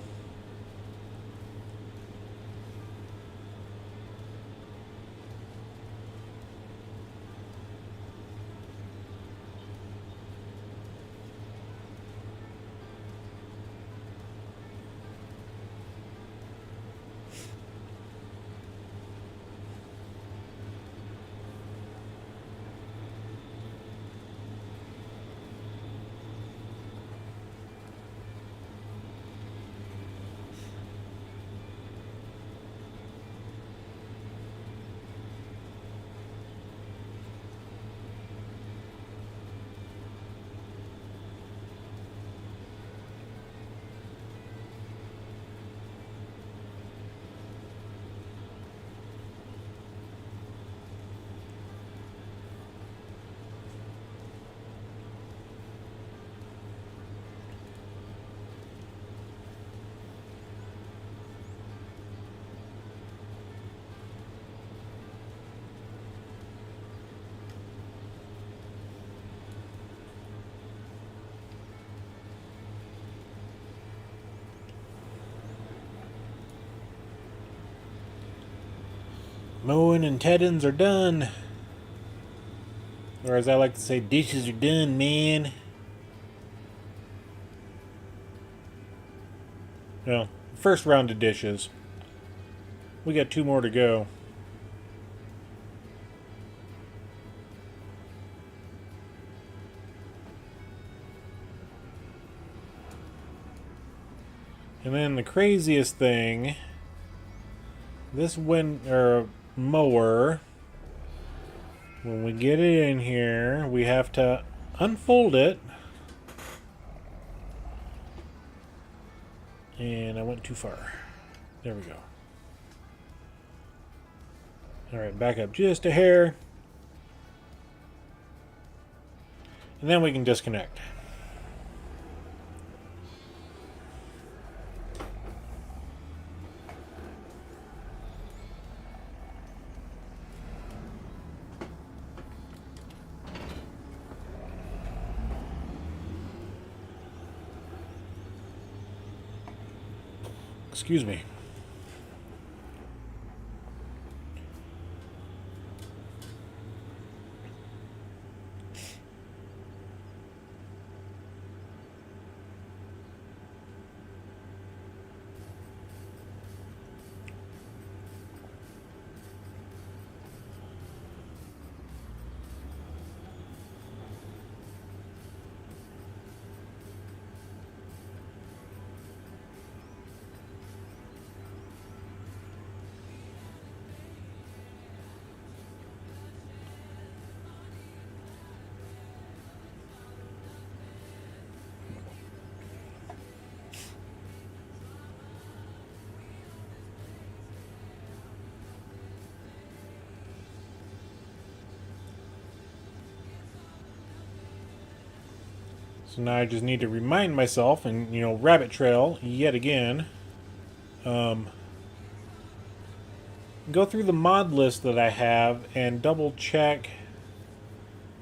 Mowing and teddins are done. Or as I like to say, dishes are done, man. Well, first round of dishes. We got 2 more to go. And then the craziest thing, this mower, when we get it in here, we have to unfold it. And I went too far. There we go. Alright, back up just a hair. And then we can disconnect. Excuse me. So now I just need to remind myself and, you know, rabbit trail yet again. Go through the mod list that I have and double check,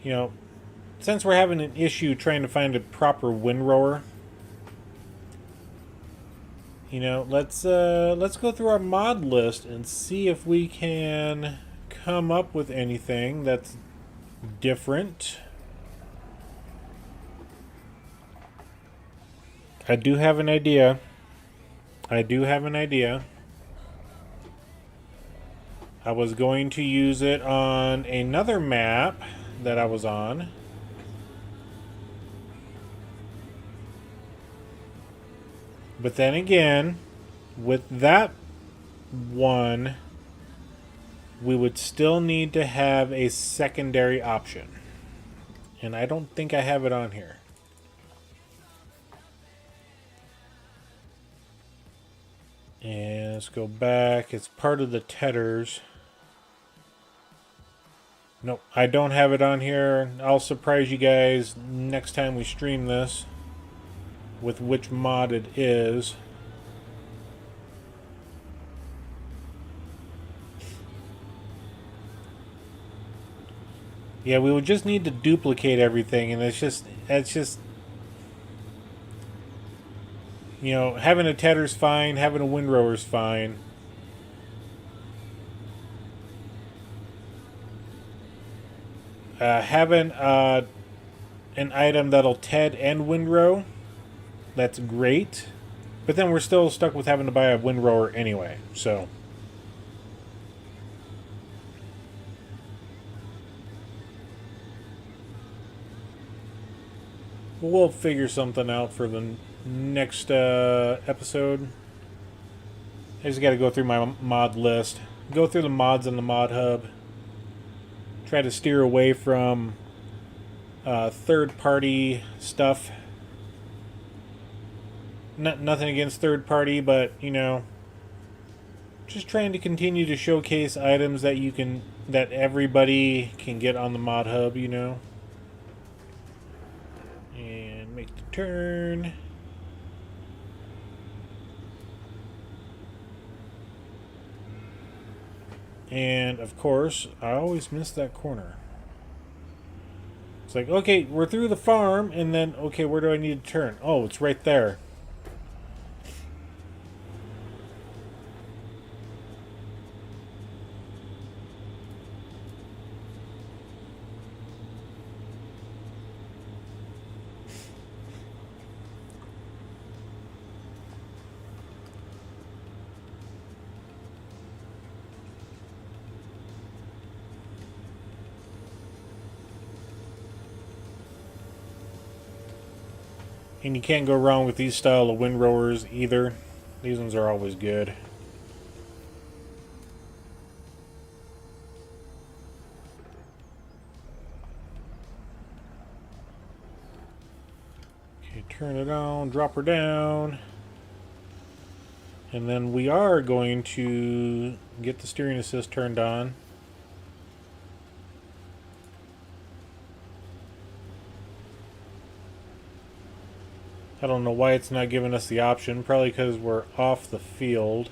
you know, since we're having an issue trying to find a proper windrower, you know, let's go through our mod list and see if we can come up with anything that's different. I do have an idea. I was going to use it on another map that I was on. But then again, with that one, we would still need to have a secondary option. And I don't think I have it on here. And let's go back. It's part of the Tedders. Nope, I don't have it on here. I'll surprise you guys next time we stream this with which mod it is. Yeah, we would just need to duplicate everything, and it's just you know, having a Tedder's fine, having a windrower's fine. Having an item that'll Ted and windrow, that's great. But then we're still stuck with having to buy a windrower anyway, so. We'll figure something out for the next episode. I just got to go through my mod list, go through the mods in the mod hub, try to steer away from third-party stuff. Nothing against third-party, but you know, just trying to continue to showcase items that everybody can get on the mod hub. You know, and make the turn. And of course, I always miss that corner. It's like, okay, we're through the farm, and then, okay, where do I need to turn? Oh, it's right there. And you can't go wrong with these style of windrowers either. These ones are always good. Okay, turn it on, drop her down. And then we are going to get the steering assist turned on. I don't know why it's not giving us the option. Probably because we're off the field.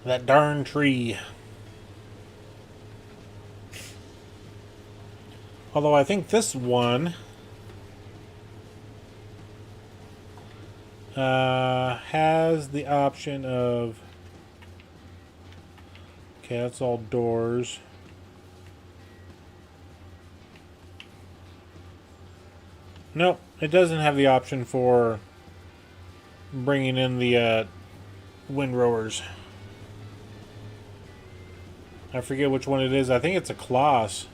That darn tree. Although I think this one has the option of... Okay, that's all doors. Nope, it doesn't have the option for bringing in the windrowers. I forget which one it is. I think it's a Kloss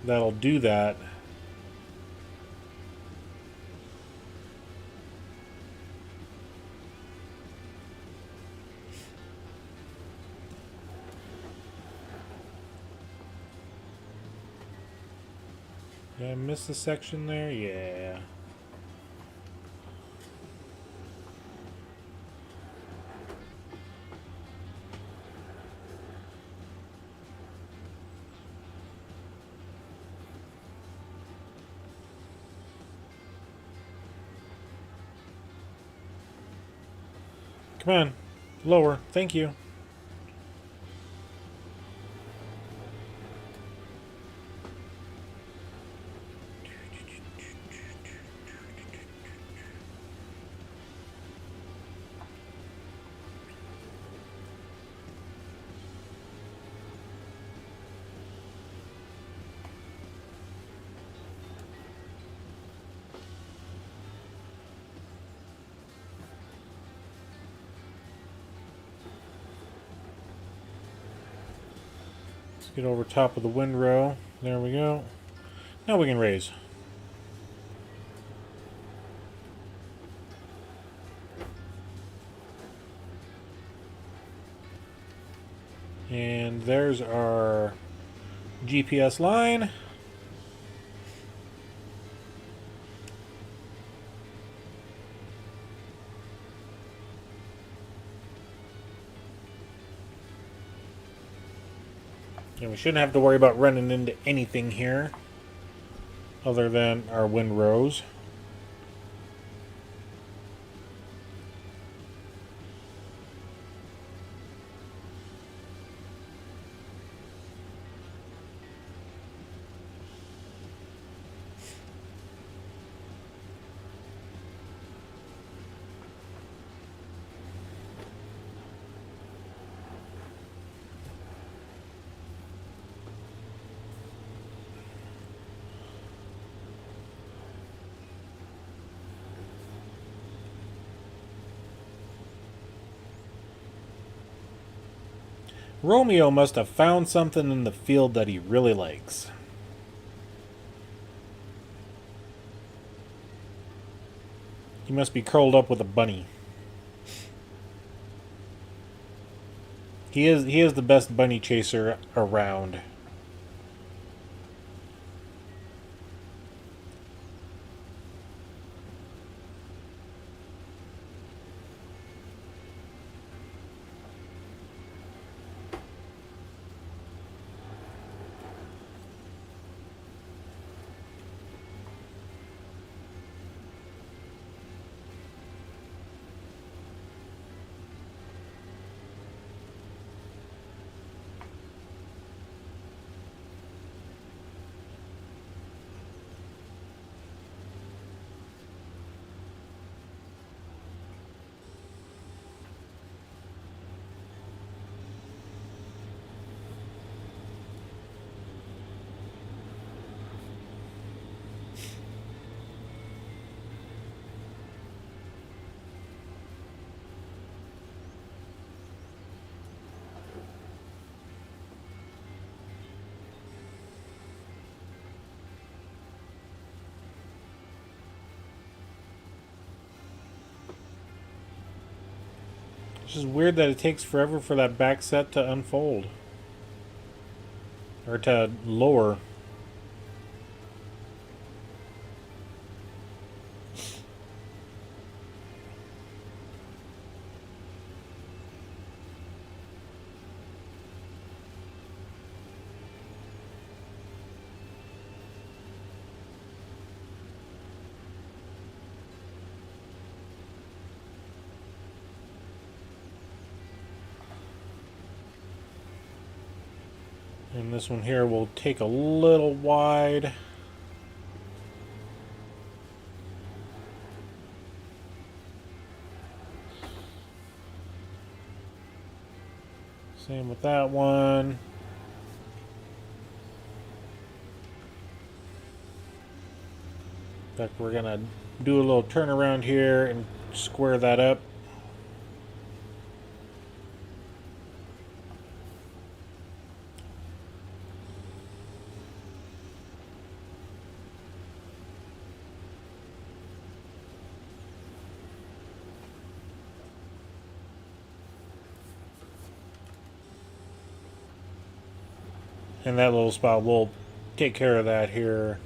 that'll do that. Did I miss a section there? Yeah. Come on. Lower. Thank you. Get over top of the windrow. There we go. Now we can raise. And there's our GPS line. And we shouldn't have to worry about running into anything here other than our windrows. Romeo must have found something in the field that he really likes. He must be curled up with a bunny. He is the best bunny chaser around. It's just weird that it takes forever for that back set to unfold. Or to lower. And this one here will take a little wide. Same with that one. In fact, we're gonna do a little turnaround here and square that up. And that little spot, we'll take care of that here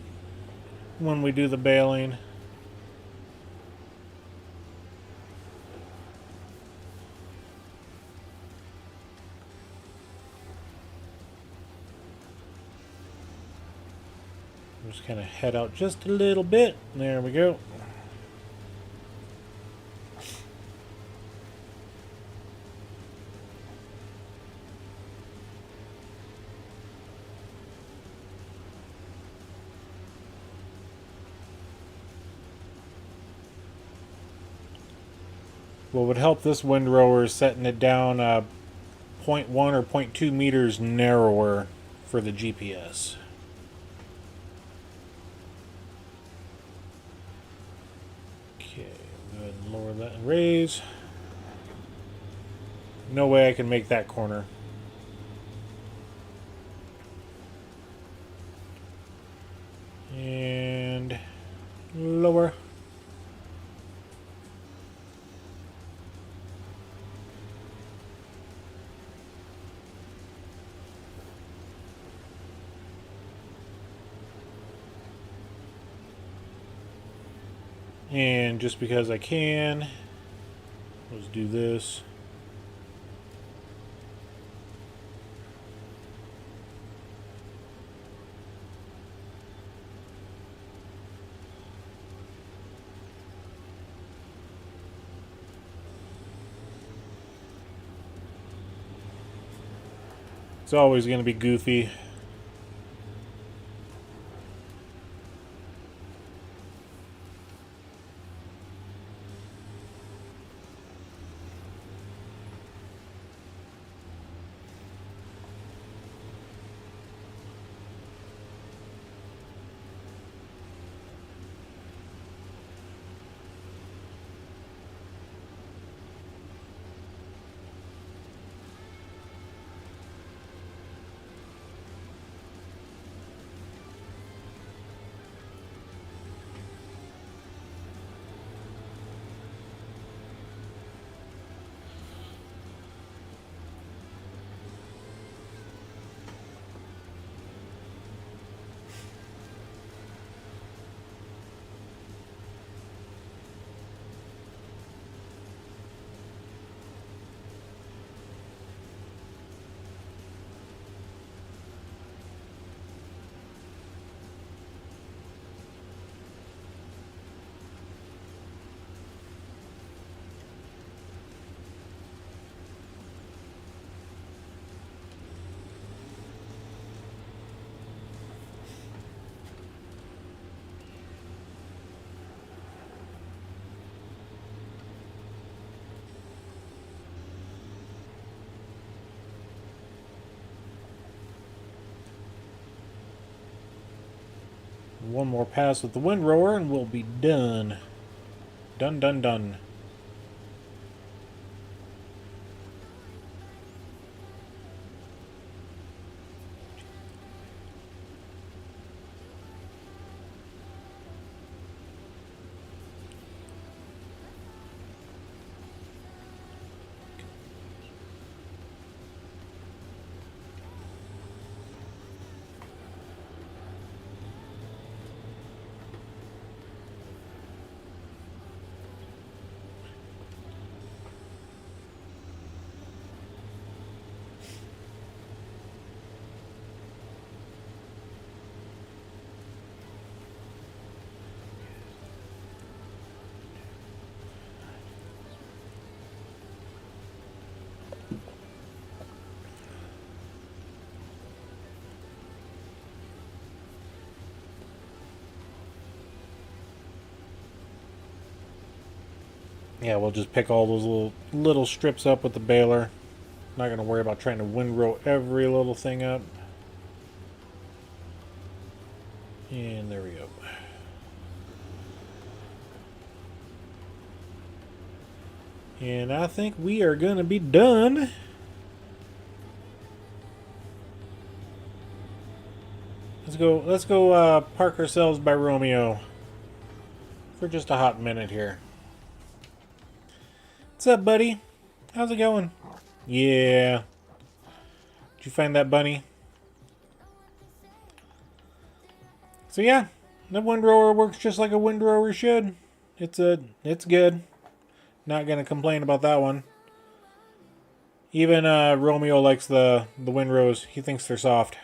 when we do the baling. Just kind of head out just a little bit. There we go. What would help this windrower is setting it down 0.1 or 0.2 meters narrower for the GPS. Okay, go ahead and lower that and raise. No way I can make that corner. And lower. And just because I can, let's do this. It's always going to be goofy. One more pass with the windrower and we'll be done. Done, done, done. Yeah, we'll just pick all those little strips up with the baler. Not going to worry about trying to windrow every little thing up. And there we go. And I think we are going to be done. Let's go park ourselves by Romeo for just a hot minute here. What's up, buddy? How's it going? Yeah. Did you find that bunny? So yeah, that windrower works just like a windrower should. It's good. Not gonna complain about that one. Even Romeo likes the windrows. He thinks they're soft.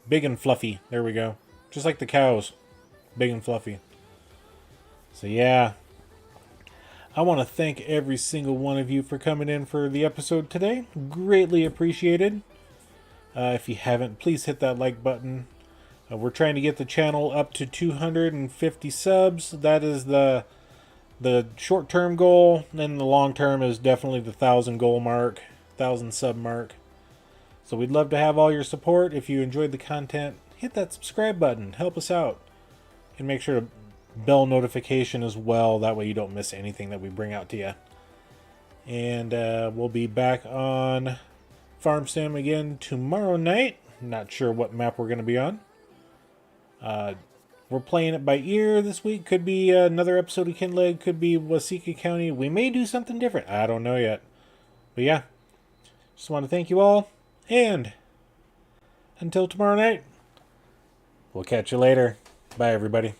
Big and fluffy. There we go. Just like the cows. Big and fluffy. So yeah. I want to thank every single one of you for coming in for the episode today. Greatly appreciated. If you haven't, please hit that like button. We're trying to get the channel up to 250 subs. That is the short-term goal. And the long-term is definitely the 1,000 goal mark. 1,000 sub mark. So we'd love to have all your support. If you enjoyed the content, hit that subscribe button. Help us out. And make sure to bell notification as well. That way you don't miss anything that we bring out to you. And we'll be back on Farm Sim again tomorrow night. Not sure what map we're going to be on. We're playing it by ear this week. Could be another episode of Kinlaig. Could be Waseca County. We may do something different. I don't know yet. But yeah. Just want to thank you all. And until tomorrow night, we'll catch you later. Bye, everybody.